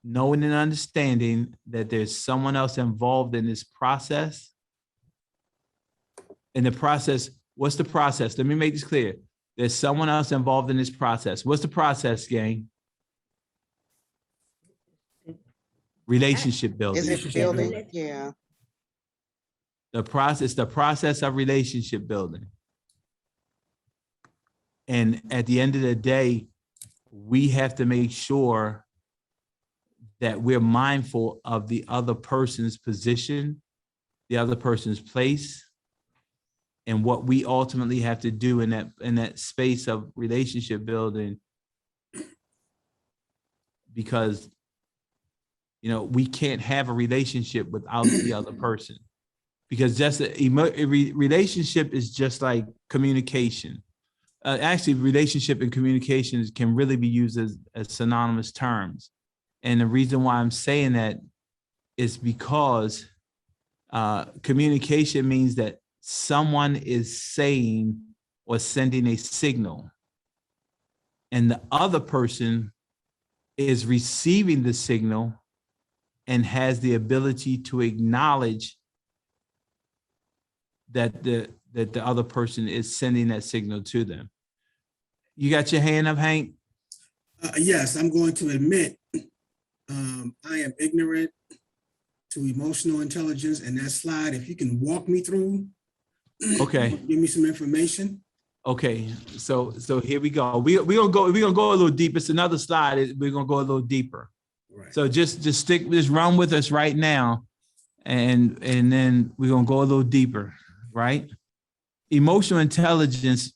knowing and understanding that there's someone else involved in this process. In the process, what's the process? Let me make this clear. There's someone else involved in this process. What's the process, gang? Relationship building. Is it building? Yeah. The process of relationship building. And at the end of the day, we have to make sure that we're mindful of the other person's position, the other person's place, and what we ultimately have to do in that space of relationship building. Because, you know, we can't have a relationship without the other person. Because just a relationship is just like communication. Actually, relationship and communication can really be used as synonymous terms. And the reason why I'm saying that is because communication means that someone is saying or sending a signal, and the other person is receiving the signal and has the ability to acknowledge that the other person is sending that signal to them. You got your hand up, Hank? Yes, I'm going to admit I am ignorant to emotional intelligence, and that slide, if you can walk me through, okay, give me some information. Okay, so here we go. We're gonna go a little deeper. It's another slide. We're gonna go a little deeper. Right. So just run with us right now, and then we're gonna go a little deeper, right? Emotional intelligence.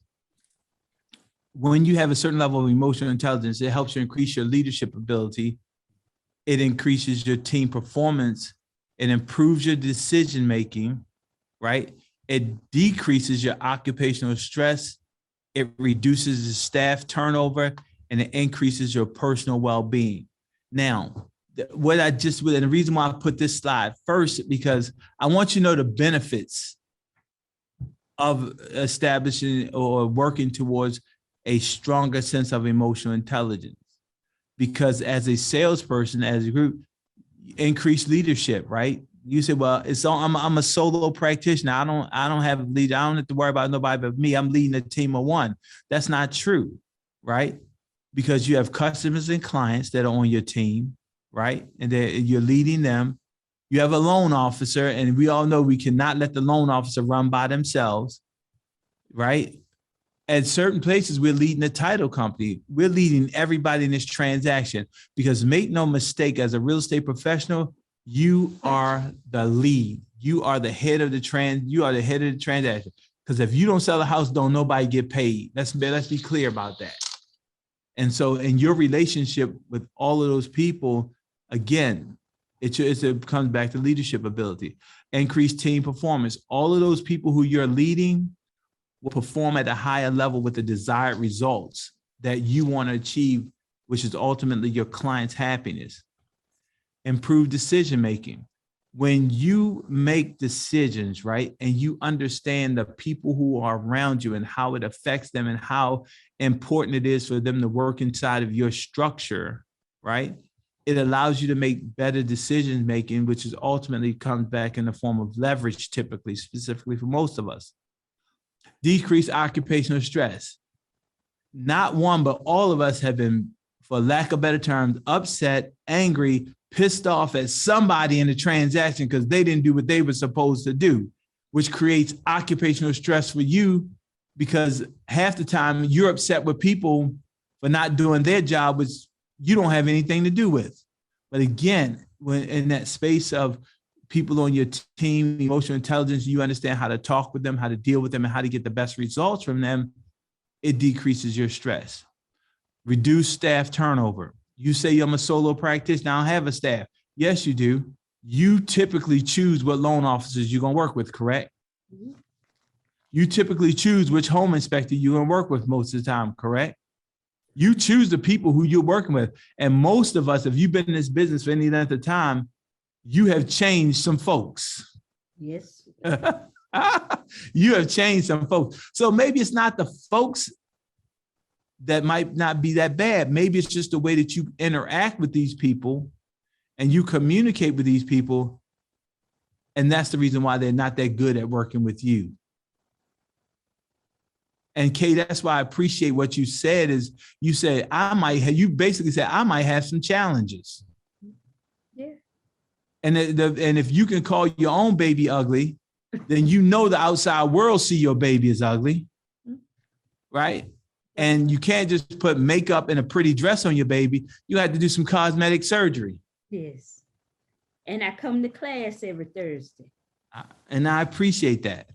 When you have a certain level of emotional intelligence, it helps you increase your leadership ability. It increases your team performance. It improves your decision making, right? It decreases your occupational stress. It reduces the staff turnover, and it increases your personal well-being. Now, and the reason why I put this slide first, because I want you to know the benefits of establishing or working towards a stronger sense of emotional intelligence. Because as a salesperson, as a group, increased leadership, right? You say, well, I'm a solo practitioner. I don't have lead. I don't have to worry about nobody but me. I'm leading a team of one. That's not true, right? Because you have customers and clients that are on your team, right? And you're leading them. You have a loan officer, and we all know we cannot let the loan officer run by themselves, right? At certain places, we're leading the title company. We're leading everybody in this transaction, because make no mistake, as a real estate professional, you are the lead. You are the head of the transaction. Because if you don't sell a house, don't nobody get paid. Let's be clear about that. And so in your relationship with all of those people, again, it comes back to leadership ability, increased team performance. All of those people who you're leading will perform at a higher level with the desired results that you want to achieve, which is ultimately your client's happiness. Improve decision-making. When you make decisions, right, and you understand the people who are around you and how it affects them and how important it is for them to work inside of your structure, right, it allows you to make better decision-making, which is ultimately comes back in the form of leverage, typically, specifically for most of us. Decrease occupational stress. Not one, but all of us have been, for lack of better terms, upset, angry, pissed off at somebody in the transaction because they didn't do what they were supposed to do, which creates occupational stress for you, because half the time you're upset with people for not doing their job, which you don't have anything to do with. But again, when in that space of people on your team, emotional intelligence, you understand how to talk with them, how to deal with them, and how to get the best results from them, it decreases your stress. Reduce staff turnover. You say I'm a solo practitioner, I don't have a staff. Yes, you do. You typically choose what loan officers you're going to work with, correct? Mm-hmm. You typically choose which home inspector you're going to work with most of the time, correct? You choose the people who you're working with. And most of us, if you've been in this business for any length of time, you have changed some folks. Yes. You have changed some folks. So maybe it's not the folks that might not be that bad. Maybe it's just the way that you interact with these people and you communicate with these people. And that's the reason why they're not that good at working with you. And Kay, that's why I appreciate what you said is you said, you basically said, I might have some challenges. Yeah. And if you can call your own baby ugly, then you know the outside world see your baby as ugly, right? And you can't just put makeup and a pretty dress on your baby. You have to do some cosmetic surgery. Yes. And I come to class every Thursday. And I appreciate that.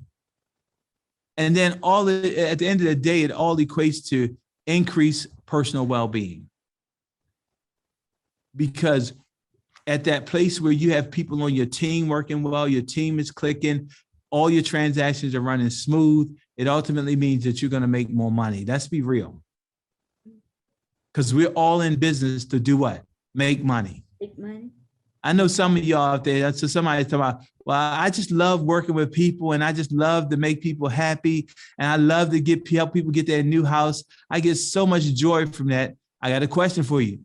And then at the end of the day, it all equates to increased personal well-being. Because at that place where you have people on your team working well, your team is clicking, all your transactions are running smooth, it ultimately means that you're going to make more money. Let's be real. Because we're all in business to do what? Make money. Make money. I know some of y'all out there, so somebody's talking about, well, I just love working with people and I just love to make people happy. And I love to help people get their new house. I get so much joy from that. I got a question for you.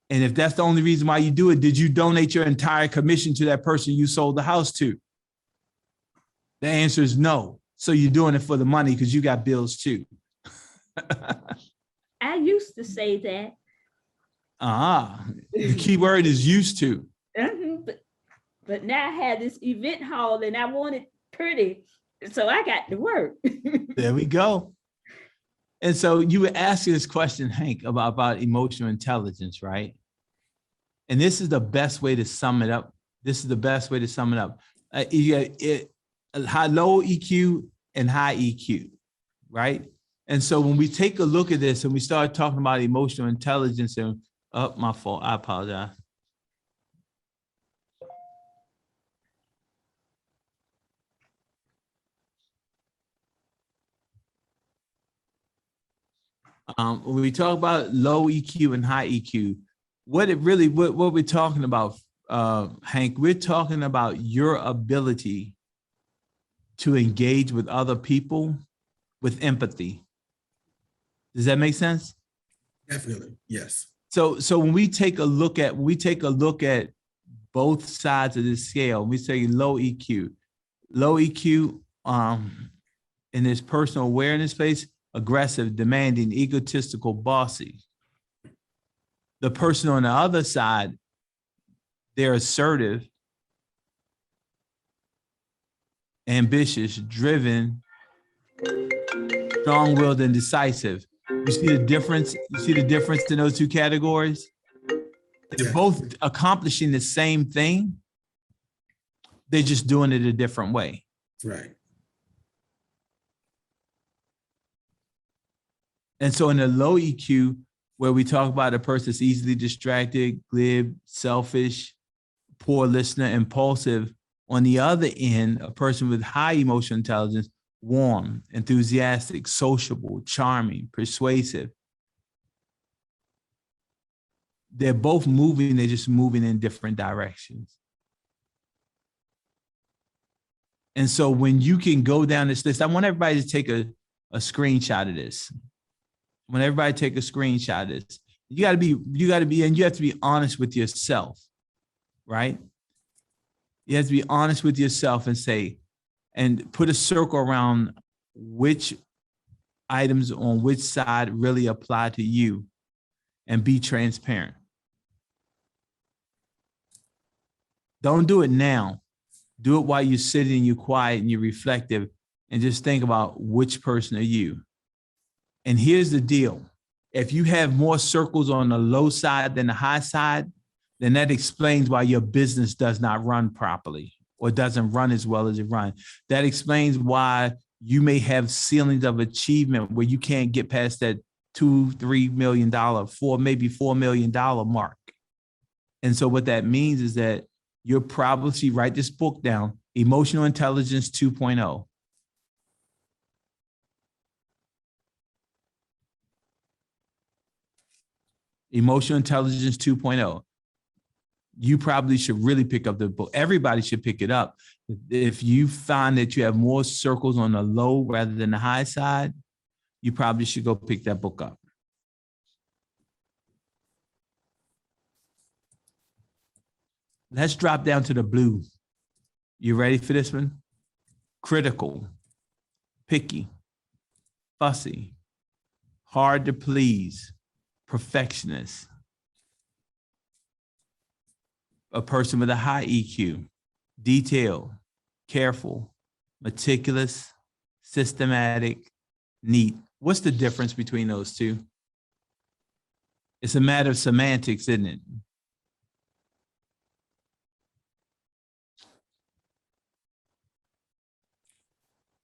And if that's the only reason why you do it, did you donate your entire commission to that person you sold the house to? The answer is no. So you're doing it for the money because you got bills too. I used to say that. The key word is used to. But now I had this event hall and I want it pretty. So I got to work. There we go. And so you were asking this question, Hank, about emotional intelligence, right? And this is the best way to sum it up. You got low EQ and high EQ, right? And so when we take a look at this and we start talking about emotional intelligence and, my fault, I apologize. When we talk about low EQ and high EQ, what we're talking about, Hank, we're talking about your ability to engage with other people with empathy. Does that make sense? Definitely, yes. So when we take a look at both sides of the scale, we say low EQ. Low EQ in this personal awareness space, aggressive, demanding, egotistical, bossy. The person on the other side, they're assertive, ambitious, driven, strong-willed, and decisive. You see the difference? You see the difference in those two categories? They're Yeah. both accomplishing the same thing. They're just doing it a different way. Right. And so in the low EQ, where we talk about a person that's easily distracted, glib, selfish, poor listener, impulsive, on the other end, a person with high emotional intelligence, warm, enthusiastic, sociable, charming, persuasive. They're both moving, they're just moving in different directions. And so when you can go down this list, I want everybody to take a screenshot of this. I want everybody to take a screenshot of this. You have to be honest with yourself, right? You have to be honest with yourself and say, and put a circle around which items on which side really apply to you, and be transparent. Don't do it now. Do it while you're sitting, you're quiet and you're reflective, and just think about which person are you. And here's the deal. If you have more circles on the low side than the high side, then that explains why your business does not run properly or doesn't run as well as it runs. That explains why you may have ceilings of achievement where you can't get past that $2-3 million, maybe $4 million mark. And so what that means is that you're probably, write this book down, Emotional Intelligence 2.0. Emotional Intelligence 2.0. You probably should really pick up the book. Everybody should pick it up. If you find that you have more circles on the low rather than the high side, you probably should go pick that book up. Let's drop down to the blue. You ready for this one? Critical, picky, fussy, hard to please, perfectionist. A person with a high EQ, detailed, careful, meticulous, systematic, neat. What's the difference between those two? It's a matter of semantics, isn't it?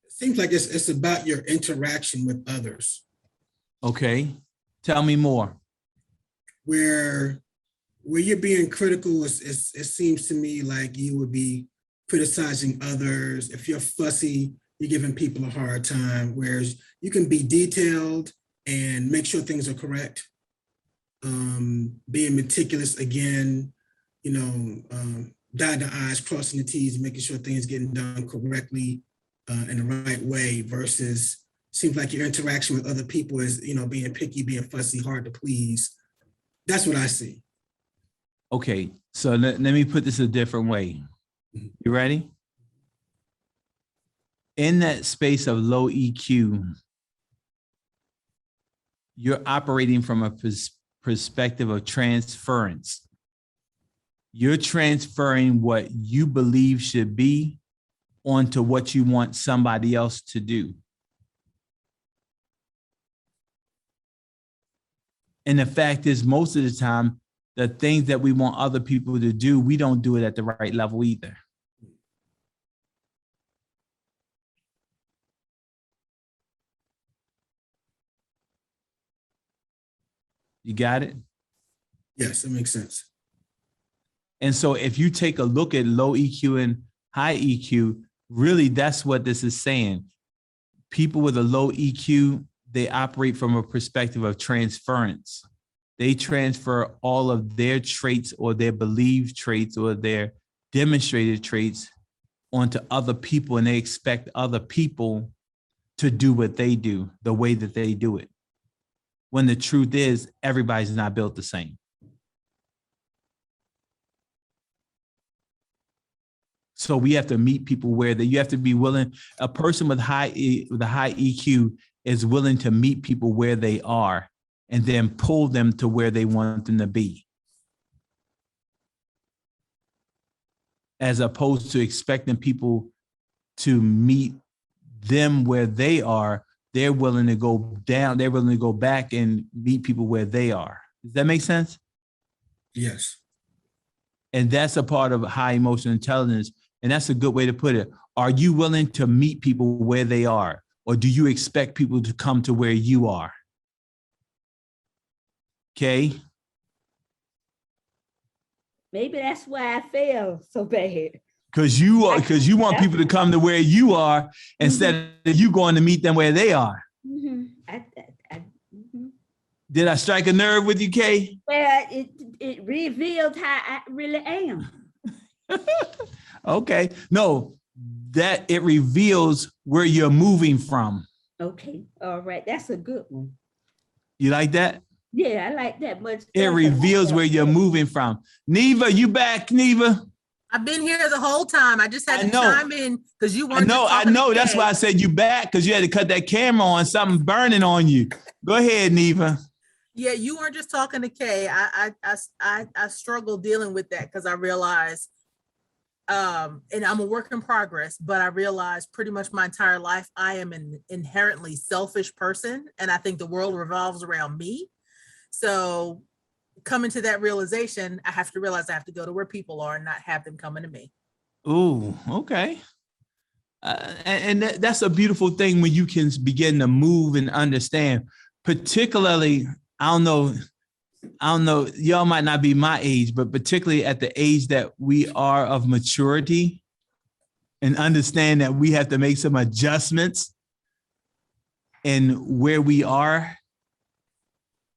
It seems like it's about your interaction with others. Okay, tell me more. Where you're being critical, it seems to me like you would be criticizing others. If you're fussy, you're giving people a hard time, whereas you can be detailed and make sure things are correct. Being meticulous again, dotting the I's, crossing the T's, making sure things getting done correctly in the right way, versus seems like your interaction with other people is, being picky, being fussy, hard to please. That's what I see. Okay, so let me put this a different way. You ready? In that space of low EQ, you're operating from a perspective of transference. You're transferring what you believe should be onto what you want somebody else to do. And the fact is, most of the time, the things that we want other people to do, we don't do it at the right level either. You got it? Yes, that makes sense. And so if you take a look at low EQ and high EQ, really that's what this is saying. People with a low EQ, they operate from a perspective of transference. They transfer all of their traits or their believed traits or their demonstrated traits onto other people, and they expect other people to do what they do the way that they do it. when the truth is everybody's not built the same. So we have to meet people where you have to be willing. A person with a high EQ is willing to meet people where they are and then pull them to where they want them to be, as opposed to expecting people to meet them where they are. They're willing to go down. They're willing to go back and meet people where they are. Does that make sense? Yes. And that's a part of high emotional intelligence. And that's a good way to put it. Are you willing to meet people where they are? Or do you expect people to come to where you are? Okay. Maybe that's why I fail so bad. Because you want people to come to where you are instead of you going to meet them where they are. Mhm. Did I strike a nerve with you, Kay? Well, it revealed how I really am. Okay. No, that it reveals where you're moving from. Okay. All right. That's a good one. You like that? Yeah, I like that much. It reveals where you're moving from. Neva, you back, Neva? I've been here the whole time. I just had to chime in because you weren't. I know. That's why I said you back, because you had to cut that camera on, something burning on you. Go ahead, Neva. Yeah, you weren't just talking to Kay. I struggle dealing with that because I realized, and I'm a work in progress, but I realized pretty much my entire life I am an inherently selfish person, and I think the world revolves around me. So coming to that realization, I have to realize I have to go to where people are and not have them coming to me. Ooh, okay. And that's a beautiful thing when you can begin to move and understand, particularly, I don't know, y'all might not be my age, but particularly at the age that we are of maturity and understand that we have to make some adjustments in where we are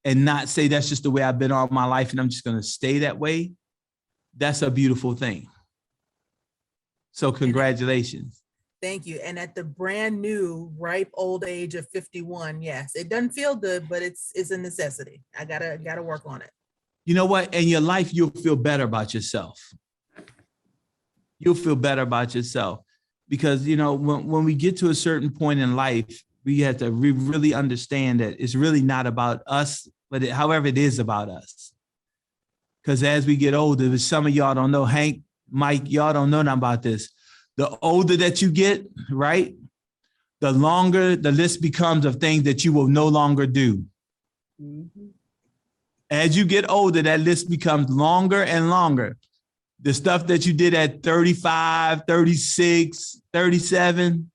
and not say that's just the way I've been all my life and I'm just going to stay that way. That's a beautiful thing. So congratulations. Thank you. And at the brand new ripe old age of 51, yes, it doesn't feel good, but it's a necessity. I gotta work on it. You know what? In your life, you'll feel better about yourself. You'll feel better about yourself because, you know, when we get to a certain point in life, we have to really understand that it's really not about us, but however it is about us. Because as we get older, some of y'all don't know, Hank, Mike, y'all don't know nothing about this. The older that you get, right, the longer the list becomes of things that you will no longer do. Mm-hmm. As you get older, that list becomes longer and longer. The stuff that you did at 35, 36, 37,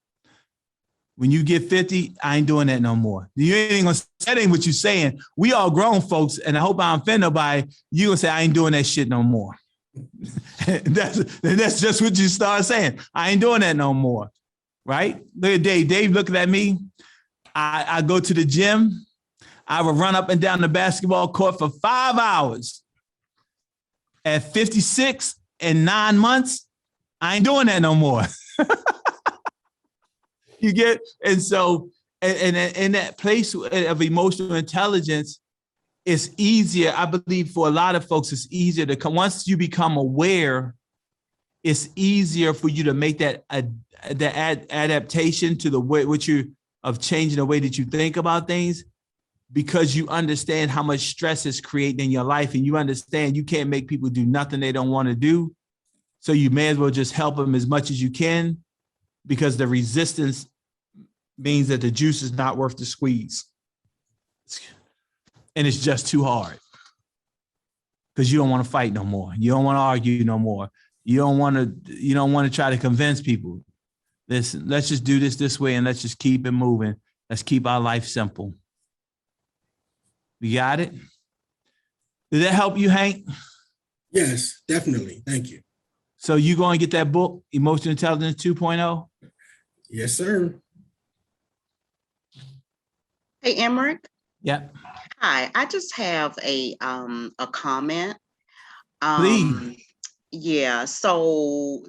when you get 50, I ain't doing that no more. You ain't gonna say that ain't what you're saying. We all grown folks, and I hope I don't offend nobody. You gonna say, I ain't doing that shit no more. That's just what you start saying. I ain't doing that no more, right? Look at Dave. Dave looking at me. I go to the gym. I would run up and down the basketball court for 5 hours. At 56 and 9 months, I ain't doing that no more. You get, and so, and in that place of emotional intelligence, it's easier, I believe for a lot of folks, it's easier to come, once you become aware, it's easier for you to make that adaptation to the way, of changing the way that you think about things, because you understand how much stress is creating in your life, and you understand you can't make people do nothing they don't want to do. So you may as well just help them as much as you can, because the resistance means that the juice is not worth the squeeze. And it's just too hard because you don't want to fight no more. You don't want to argue no more. You don't want to try to convince people. Listen, let's just do this way and let's just keep it moving. Let's keep our life simple. We got it? Did that help you, Hank? Yes, definitely. Thank you. So you going to get that book, Emotional Intelligence 2.0? Yes, sir. Hey, Emerick. Yeah. Hi, I just have a comment. Please. Yeah, so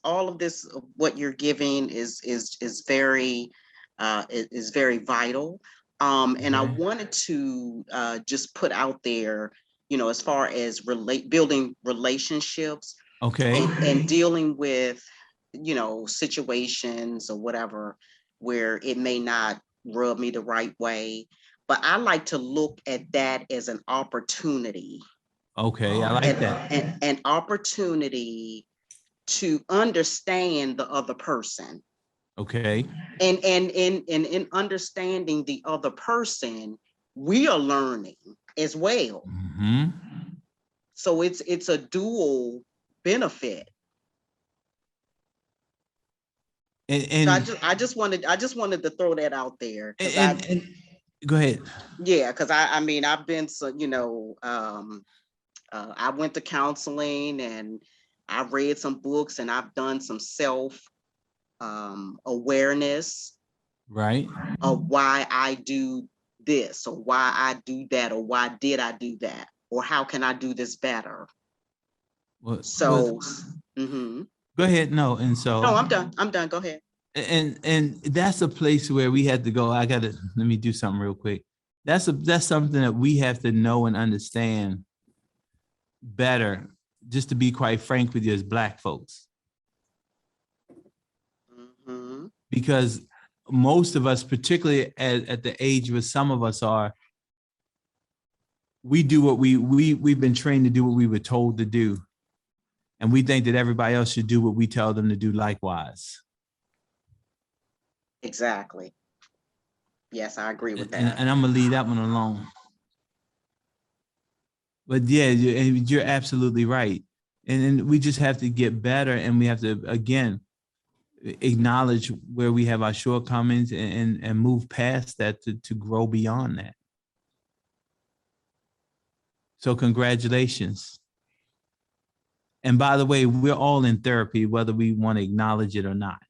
all of this, what you're giving is very vital. And I Okay. wanted to just put out there, as far as building relationships Okay. and dealing with, situations or whatever, where it may not rub me the right way. But I like to look at that as an opportunity. Okay. I like that. An opportunity to understand the other person. Okay. And in understanding the other person, we are learning as well. Mm-hmm. So it's a dual benefit. And So I just wanted to throw that out there, because and go ahead. because I mean, I've been, so I went to counseling, and I read some books, and I've done some self awareness Right. of why I do this, or why I do that, or why did I do that, or how can I do this better. So mhm. Go ahead. No. And so No, I'm done. Go ahead. and that's a place where we had to go. Let me do something real quick. That's something that we have to know and understand better, just to be quite frank with you, as Black folks. Mhm. Because most of us, particularly at the age where some of us are, we do what we've been trained to do, what we were told to do. And we think that everybody else should do what we tell them to do likewise. Exactly. Yes, I agree with that. And I'm gonna leave that one alone. But yeah, you're absolutely right. And we just have to get better, and we have to, again, acknowledge where we have our shortcomings and move past that to grow beyond that. So congratulations. And by the way, we're all in therapy, whether we want to acknowledge it or not.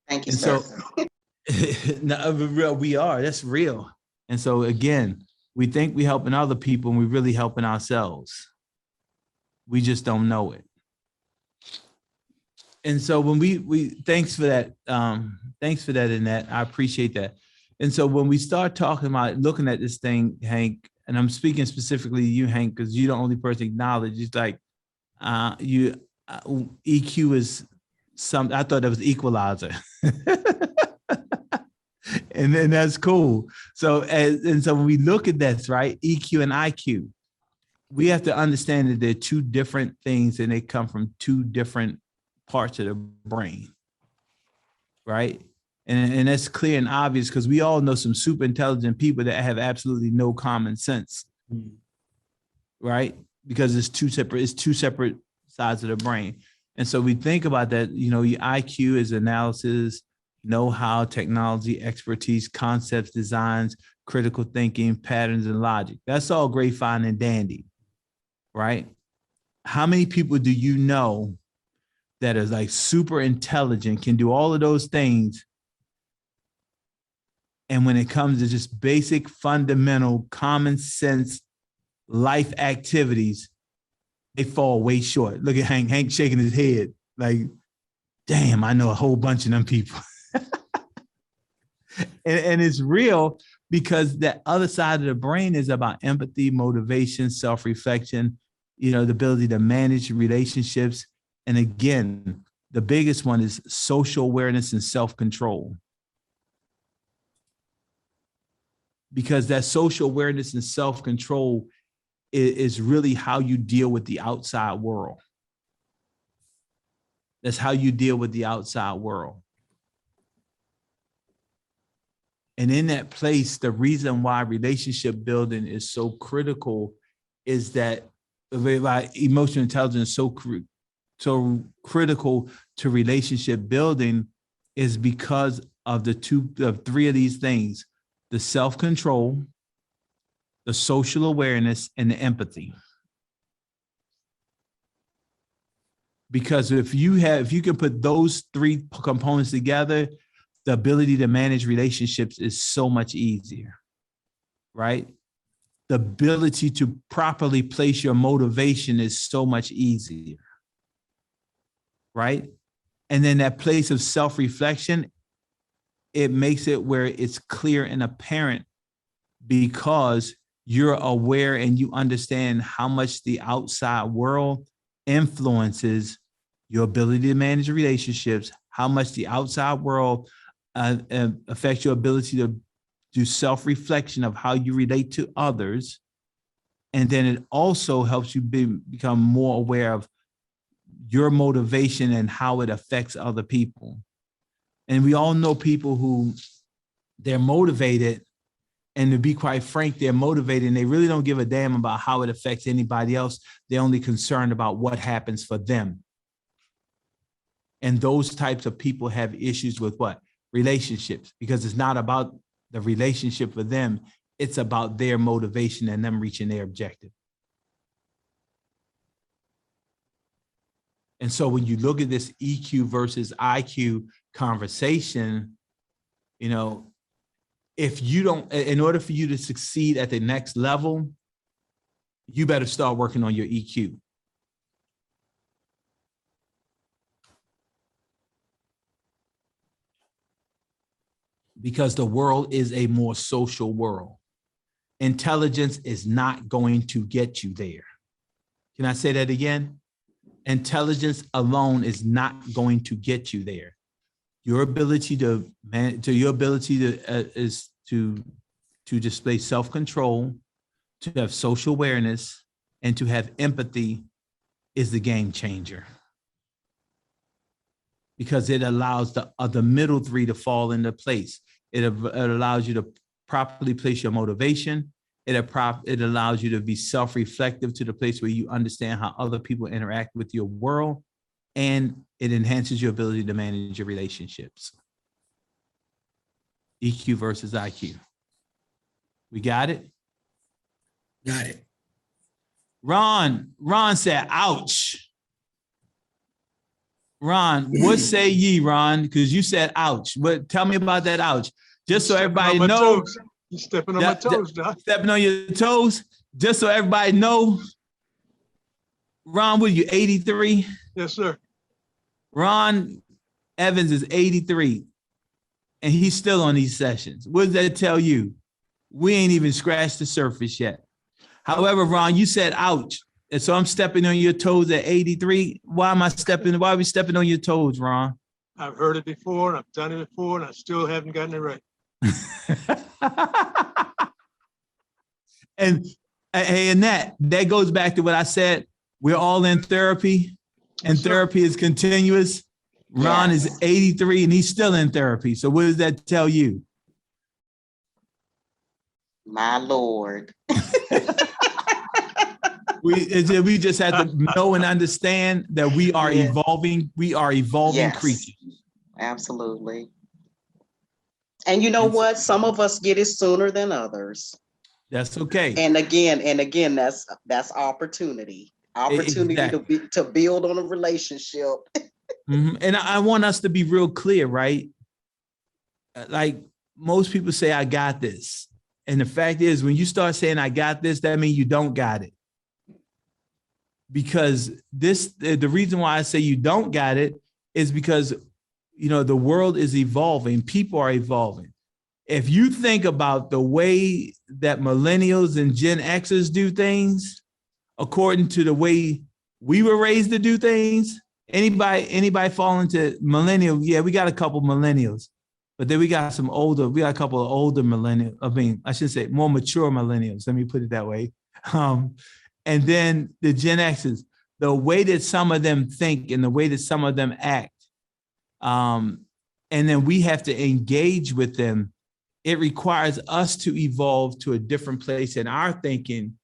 Thank you, And sir. so no, we are, that's real. And so again, we think we're helping other people and we're really helping ourselves. We just don't know it. And so when we thanks for that, Annette. I appreciate that. And so when we start talking about looking at this thing, Hank, and I'm speaking specifically to you, Hank, because you're the only person acknowledged. It's like EQ is some. I thought that was equalizer, and then that's cool. So so when we look at this, right, EQ and IQ, we have to understand that they're two different things, and they come from two different parts of the brain, right? And that's clear and obvious, because we all know some super intelligent people that have absolutely no common sense, right? Because it's two separate sides of the brain. And so we think about that, your IQ is analysis, know-how, technology, expertise, concepts, designs, critical thinking, patterns, and logic. That's all great, fine, and dandy, right? How many people do you know that is like super intelligent, can do all of those things, and when it comes to just basic, fundamental, common sense life activities, they fall way short? Look at Hank shaking his head like, damn, I know a whole bunch of them people. and it's real, because that other side of the brain is about empathy, motivation, self-reflection, the ability to manage relationships. And again, the biggest one is social awareness and self-control. Because that social awareness and self-control is really how you deal with the outside world. That's how you deal with the outside world. And in that place, the reason why relationship building is so critical is that emotional intelligence is so critical to relationship building, is because of three of these things: the self-control, the social awareness, and the empathy. Because if you can put those three components together, the ability to manage relationships is so much easier, right? The ability to properly place your motivation is so much easier, right? And then that place of self-reflection, it makes it where it's clear and apparent because you're aware and you understand how much the outside world influences your ability to manage relationships, how much the outside world affects your ability to do self-reflection of how you relate to others. And then it also helps you become more aware of your motivation and how it affects other people. And we all know people who they're motivated, and to be quite frank, they're motivated and they really don't give a damn about how it affects anybody else. They're only concerned about what happens for them. And those types of people have issues with what? Relationships, because it's not about the relationship for them. It's about their motivation and them reaching their objective. And so when you look at this EQ versus IQ conversation, you know, if you don't, in order for you to succeed at the next level, you better start working on your EQ. Because the world is a more social world. Intelligence is not going to get you there. Can I say that again? Intelligence alone is not going to get you there. Your ability to is to display self-control, to have social awareness, and to have empathy is the game changer. Because it allows the middle three to fall into place. It allows you to properly place your motivation. It allows you to be self-reflective to the place where you understand how other people interact with your world, and it enhances your ability to manage your relationships. EQ versus IQ. We got it? Got it. Ron said, ouch. Ron, what say ye, Ron? Because you said ouch. But tell me about that ouch. Just so everybody knows. You're stepping on my toes, Doc. Stepping on your toes. Just so everybody knows. Ron, what are you, 83? Yes, sir. Ron Evans is 83. And he's still on these sessions. What does that tell you? We ain't even scratched the surface yet. However, Ron, you said ouch. And so I'm stepping on your toes at 83. Why are we stepping on your toes, Ron? I've heard it before, and I've done it before, and I still haven't gotten it right. and that goes back to what I said. We're all in therapy, and therapy is continuous. Ron is 83 and he's still in therapy. So what does that tell you? My Lord. We just have to know and understand that we are evolving. We are evolving creatures. Absolutely. And you know what? Some of us get it sooner than others. That's okay. And again, that's opportunity. Opportunity exactly. to build on a relationship. Mm-hmm. And I want us to be real clear, right? Like most people say, I got this. And the fact is, when you start saying I got this, that means you don't got it. Because the reason why I say you don't got it is because, you know, the world is evolving. People are evolving. If you think about the way that millennials and Gen Xers do things, according to the way we were raised to do things, anybody fall into millennial? Yeah, we got a couple millennials, but then we got a couple of older millennials. I mean, I should say more mature millennials. Let me put it that way. And then the Gen X's, the way that some of them think and the way that some of them act. And then we have to engage with them. It requires us to evolve to a different place in our thinking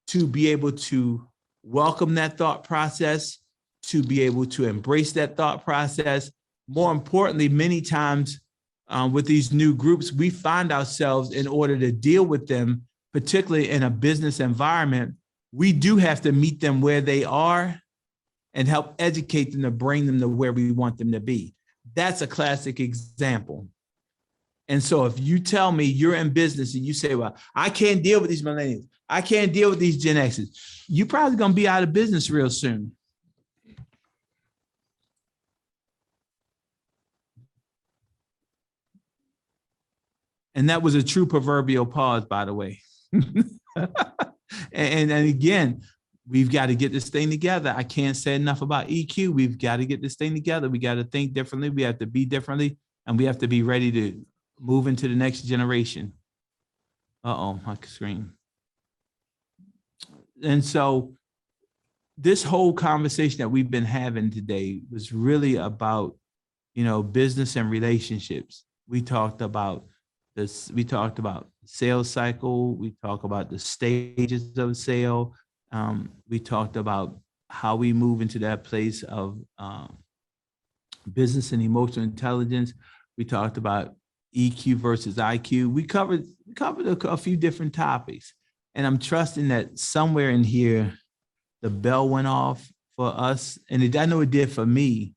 to be able to welcome that thought process, to be able to embrace that thought process. More importantly, many times with these new groups, we find ourselves, in order to deal with them, particularly in a business environment, we do have to meet them where they are and help educate them to bring them to where we want them to be. That's a classic example. And so if you tell me you're in business and you say, well, I can't deal with these millennials, I can't deal with these Gen X's, you're probably going to be out of business real soon. And that was a true proverbial pause, by the way. and again, we've got to get this thing together. I can't say enough about EQ. We've got to get this thing together. We got to think differently. We have to be differently, and we have to be ready to move into the next generation. Uh-oh, my screen. And so this whole conversation that we've been having today was really about, business and relationships. We talked about this. We talked about sales cycle. We talked about the stages of sale. We talked about how we move into that place of business and emotional intelligence. We talked about EQ versus IQ. We covered a few different topics, and I'm trusting that somewhere in here, the bell went off for us, and I know it did for me.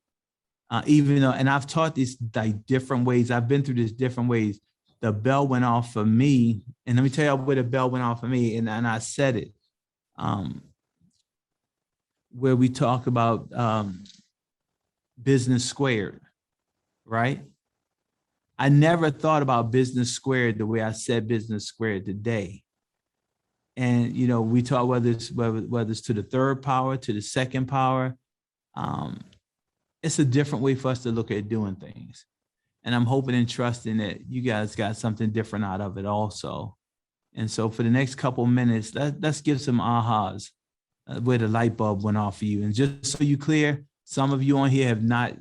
Even though, and I've taught this like different ways. I've been through this different ways. The bell went off for me, and let me tell you where the bell went off for me, and I said it. Where we talk about business squared, right? I never thought about business squared the way I said business squared today. And we talk whether it's to the third power, to the second power. It's a different way for us to look at doing things. And I'm hoping and trusting that you guys got something different out of it also. And so for the next couple minutes, let's give some ahas where the light bulb went off for you. And just so you clear, some of you on here have not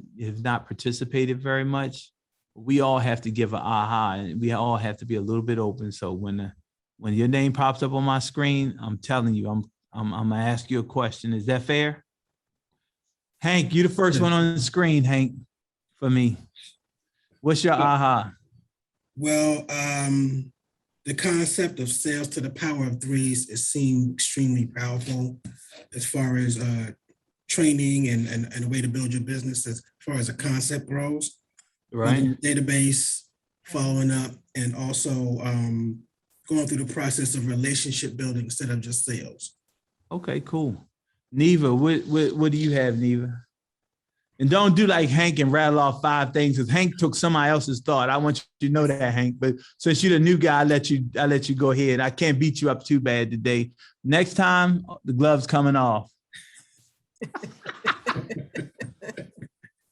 participated very much. We all have to give an aha, and we all have to be a little bit open. So when your name pops up on my screen, I'm telling you, I'm gonna ask you a question. Is that fair? Hank, you the first one on the screen, Hank, for me. What's your aha? Well, the concept of sales to the power of threes is seen extremely powerful as far as training and a way to build your business as far as a concept grows. Right. Database, following up, and also going through the process of relationship building instead of just sales. Okay, cool. Neva, what do you have, Neva? And don't do like Hank and rattle off 5 things, because Hank took somebody else's thought. I want you to know that, Hank. But since you're the new guy, I let you go ahead. I can't beat you up too bad today. Next time, the glove's coming off.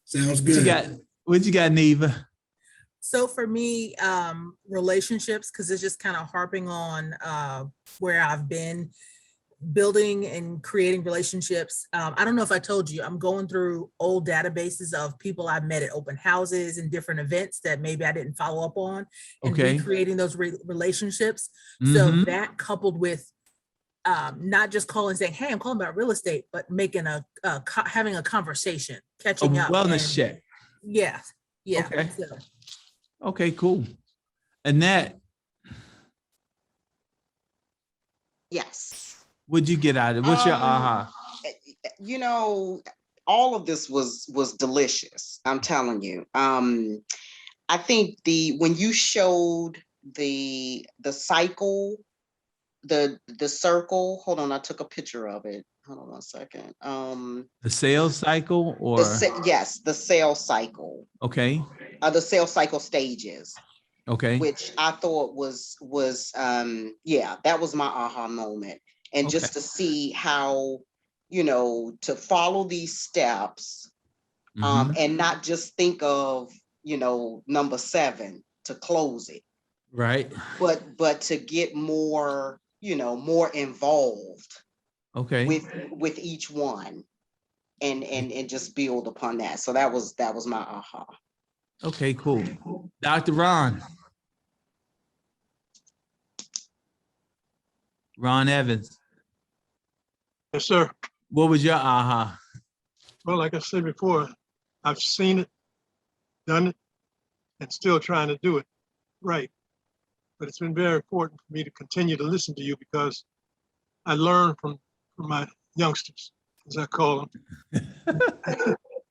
Sounds good. What you got, Neva? So for me, relationships, because it's just kind of harping on where I've been building and creating relationships. I don't know if I told you, I'm going through old databases of people I've met at open houses and different events that maybe I didn't follow up on, and recreating those relationships. Mm-hmm. So that coupled with not just calling saying, hey, I'm calling about real estate, but making having a conversation, catching up. Wellness check. Yeah. Okay. Okay, cool. Annette. Yes. What'd you get out of it? What's your aha? All of this was delicious. I'm telling you. I think when you showed the cycle, the circle. Hold on, I took a picture of it. Hold on 1 second. The sales cycle, or yes, the sales cycle. Okay. The sales cycle stages. Okay. Which I thought was that was my aha moment. And just to see how, to follow these steps, and not just think of, number 7 to close it. Right. But to get more, more involved. Okay. With each one, and just build upon that. So that was my aha. Okay, cool. Dr. Ron Evans. Yes, sir. What was your aha? Well, like I said before, I've seen it, done it, and still trying to do it right. But it's been very important for me to continue to listen to you, because I learn from my youngsters, as I call them.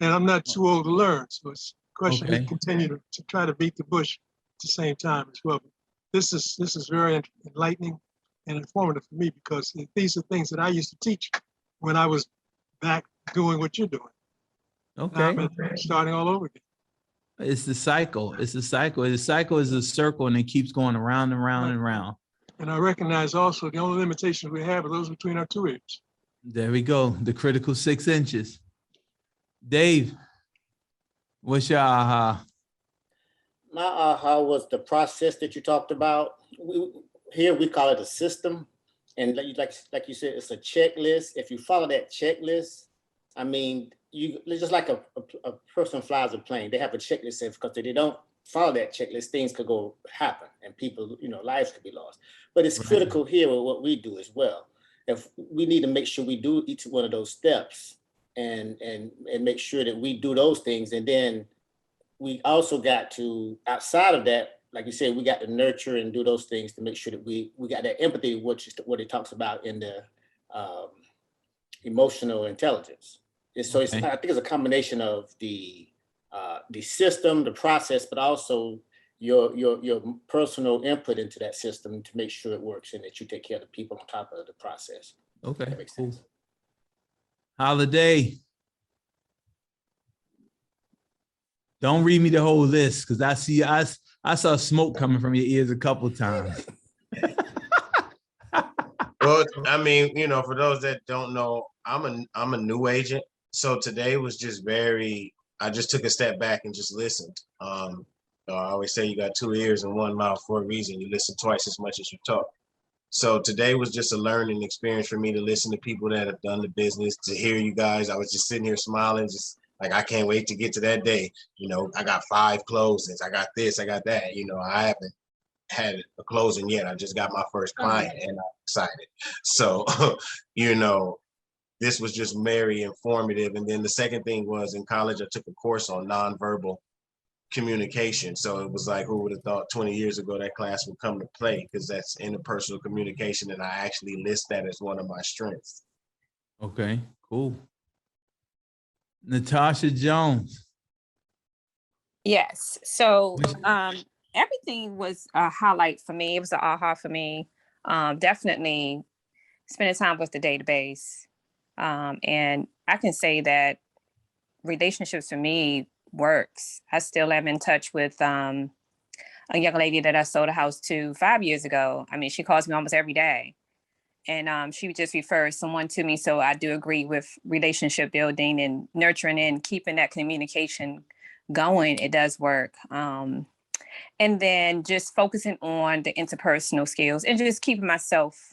And I'm not too old to learn. So it's a question to continue to try to beat the bush at the same time as well. But this is very enlightening and informative for me, because these are things that I used to teach when I was back doing what you're doing. Okay. Now I'm starting all over again. It's the cycle. It's the cycle. The cycle is a circle and it keeps going around and round and round. And I recognize also the only limitations we have are those between our two ears. There we go. The critical 6 inches. Dave, what's your aha? My aha was the process that you talked about. Here we call it a system. And like you said, it's a checklist. If you follow that checklist, I mean, it's just like a person flies a plane. They have a checklist because if they don't follow that checklist, things could happen and people, lives could be lost. But it's critical here with what we do as well. If we need to make sure we do each one of those steps and make sure that we do those things. And then we also got to, outside of that, like you said, we got to nurture and do those things to make sure that we got that empathy, which is what it talks about in the emotional intelligence. I think it's a combination of the system, the process, but also your personal input into that system to make sure it works and that you take care of the people on top of the process. Okay, that makes cool. sense. Holiday. Don't read me the whole list because I saw smoke coming from your ears a couple of times. Well, I mean, for those that don't know, I'm a new agent. So today was just I just took a step back and just listened. I always say you got 2 ears and 1 mouth for a reason. You listen twice as much as you talk. So today was just a learning experience for me to listen to people that have done the business, to hear you guys. I was just sitting here smiling, just like, I can't wait to get to that day. I got 5 closings. I got this, I got that. I haven't had a closing yet. I just got my first client and I'm excited. So, this was just very informative. And then the second thing was, in college, I took a course on nonverbal communication. So it was like, who would have thought 20 years ago that class would come to play, because that's interpersonal communication. And I actually list that as one of my strengths. Okay, cool. Natasha Jones. Yes. So everything was a highlight for me. It was an aha for me. Definitely spending time with the database. And I can say that relationships for me works. I still am in touch with a young lady that I sold a house to 5 years ago. I mean, she calls me almost every day. And she just refers someone to me. So I do agree with relationship building and nurturing and keeping that communication going. It does work. And then just focusing on the interpersonal skills and just keeping myself.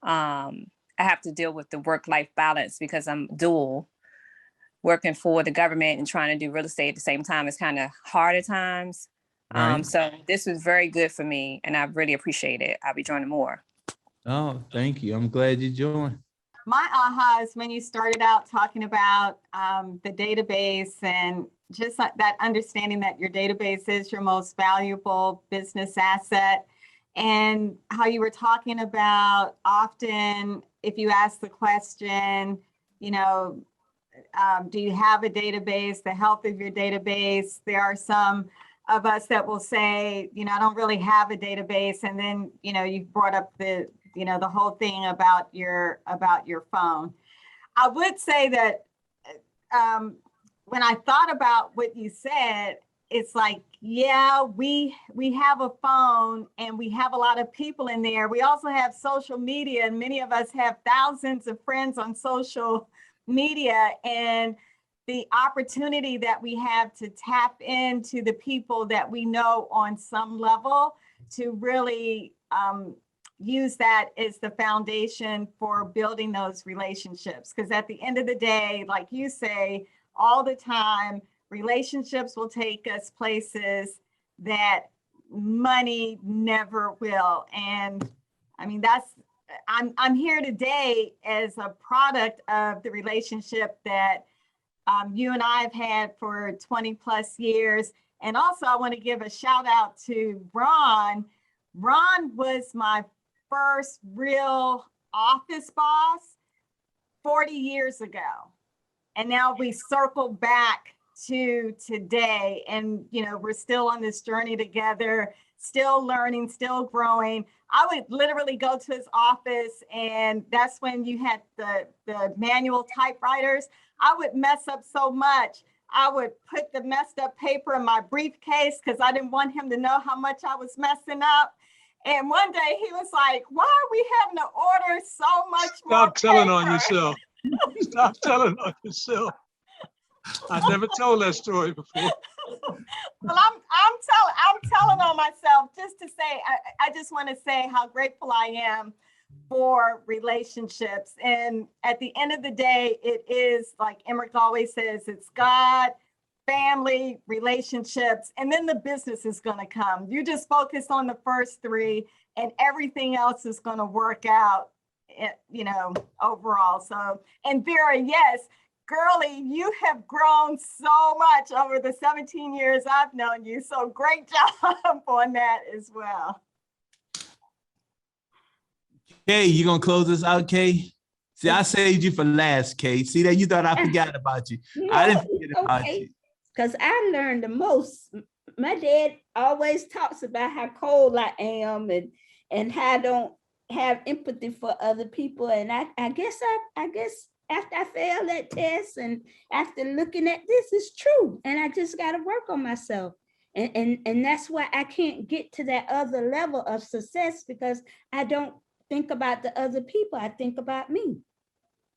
I have to deal with the work-life balance because I'm dual, working for the government and trying to do real estate at the same time. Is kind of hard at times. Right. So this was very good for me and I really appreciate it. I'll be joining more. Oh, thank you. I'm glad you joined. My aha is when you started out talking about the database and just that understanding that your database is your most valuable business asset, and how you were talking about often if you ask the question, do you have a database, the health of your database? There are some of us that will say, I don't really have a database. And then, you brought up the whole thing about your phone. I would say that when I thought about what you said, it's like, yeah, we have a phone and we have a lot of people in there. We also have social media, and many of us have thousands of friends on social media, and the opportunity that we have to tap into the people that we know on some level to really use that as the foundation for building those relationships. Because at the end of the day, like you say all the time, relationships will take us places that money never will. And I mean, I'm here today as a product of the relationship that you and I have had for 20 plus years. And also I want to give a shout out to Ron. Ron was my first real office boss 40 years ago. And now we circle back to today, and we're still on this journey together, still learning, still growing. I would literally go to his office, and that's when you had the manual typewriters. I would mess up so much. I would put the messed up paper in my briefcase because I didn't want him to know how much I was messing up. And one day he was like, why are we having to order so much more Stop telling on paper?" yourself. Stop telling on yourself. I never told that story before. Well, I'm telling on myself just to say, I just want to say how grateful I am for relationships. And at the end of the day, it is like Emerick always says, it's God, family, relationships, and then the business is going to come. You just focus on the first three and everything else is going to work out, overall. So, and Vera, yes, girlie, you have grown so much over the 17 years I've known you. So great job on that as well. Kay, you gonna close us out, Kay? See, I saved you for last, Kay. See that you thought I forgot about you. No, I didn't forget it's about okay. you. Because I learned the most. My dad always talks about how cold I am and how I don't have empathy for other people. And I guess after I failed that test and after looking at this, it's true. And I just got to work on myself. And that's why I can't get to that other level of success, because I don't think about the other people. I think about me.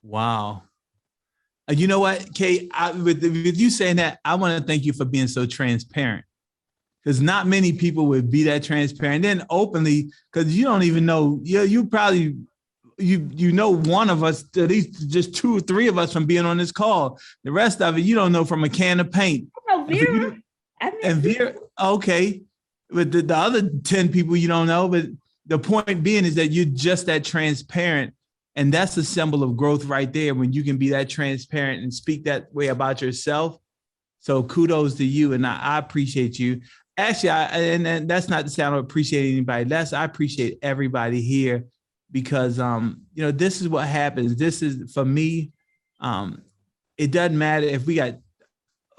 Wow. You know what, Kay, with you saying that, I want to thank you for being so transparent, because not many people would be that transparent. Then openly, because you don't even know, you probably, you know one of us, at least just 2 or 3 of us from being on this call. The rest of it, you don't know from a can of paint. Oh, Vera. And Vera, okay. But the other 10 people you don't know, but the point being is that you're just that transparent. And that's a symbol of growth right there, when you can be that transparent and speak that way about yourself. So kudos to you. And I appreciate you. Actually, and that's not to say I don't appreciate anybody less. I appreciate everybody here, because, this is what happens. This is, for me, it doesn't matter if we got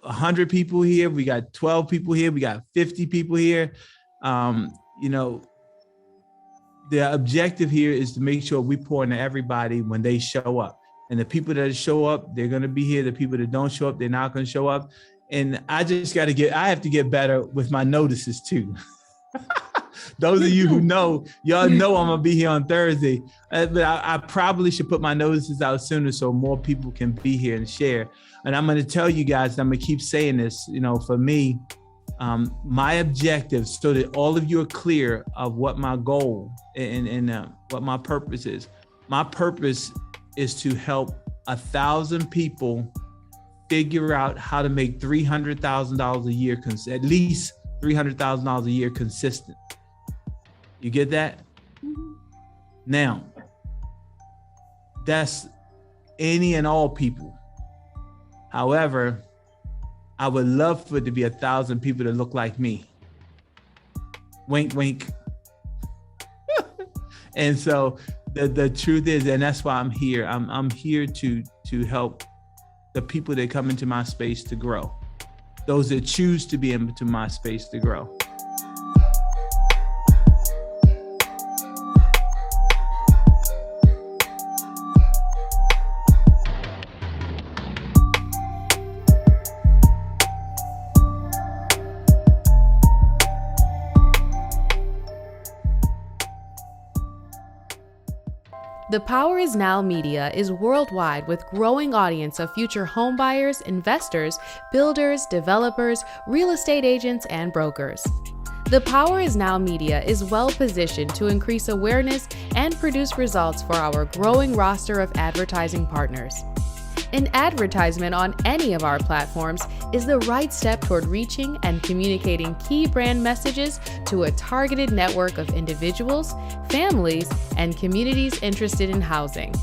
100 people here, we got 12 people here, we got 50 people here. The objective here is to make sure we pour into everybody when they show up. And the people that show up, they're going to be here. The people that don't show up, they're not going to show up. And I just got to I have to get better with my notices too. Those of you who know, y'all know I'm going to be here on Thursday. But I probably should put my notices out sooner so more people can be here and share. And I'm going to tell you guys, I'm going to keep saying this, for me, my objective, so that all of you are clear of what my goal and what my purpose is. My purpose is to help 1,000 people figure out how to make $300,000 a year, at least $300,000 a year consistent. You get that? Now, that's any and all people. However, I would love for it to be 1,000 people that look like me. Wink, wink. And so the truth is, and that's why I'm here. I'm here to help the people that come into my space to grow. Those that choose to be into my space to grow. The Power is Now Media is worldwide with growing audience of future homebuyers, investors, builders, developers, real estate agents, and brokers. The Power is Now Media is well positioned to increase awareness and produce results for our growing roster of advertising partners. An advertisement on any of our platforms is the right step toward reaching and communicating key brand messages to a targeted network of individuals, families, and communities interested in housing.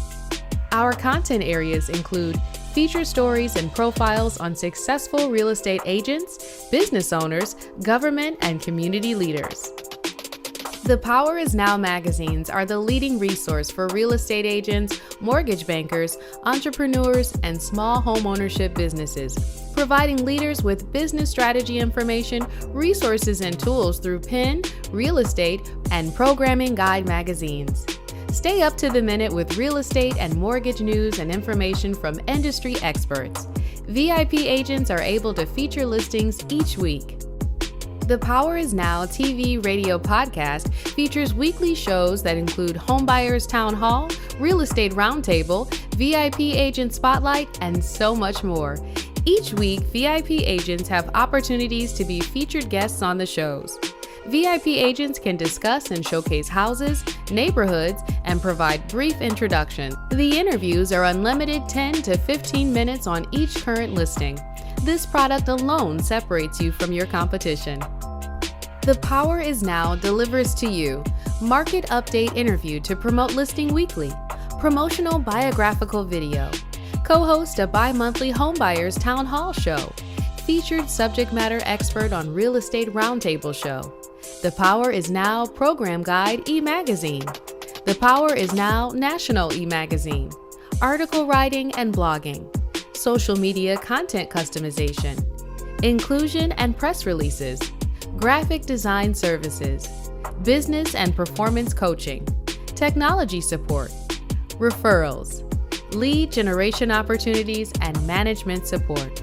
Our content areas include feature stories and profiles on successful real estate agents, business owners, government, and community leaders. The Power is Now magazines are the leading resource for real estate agents, mortgage bankers, entrepreneurs, and small home ownership businesses, providing leaders with business strategy information, resources, and tools through PIN, real estate, and programming guide magazines. Stay up to the minute with real estate and mortgage news and information from industry experts. VIP agents are able to feature listings each week. The Power is Now TV radio podcast features weekly shows that include Homebuyers Town Hall, Real Estate Roundtable, VIP Agent Spotlight, and so much more. Each week, VIP agents have opportunities to be featured guests on the shows. VIP agents can discuss and showcase houses, neighborhoods, and provide brief introduction. The interviews are unlimited 10 to 15 minutes on each current listing. This product alone separates you from your competition. The Power is Now delivers to you market update interview to promote listing weekly, promotional biographical video, co-host a bi-monthly Homebuyers Town Hall show, featured subject matter expert on Real Estate Roundtable show, The Power is Now Program Guide e-magazine, The Power is Now National e-magazine, article writing and blogging, social media content customization, inclusion and press releases, graphic design services, business and performance coaching, technology support, referrals, lead generation opportunities, and management support.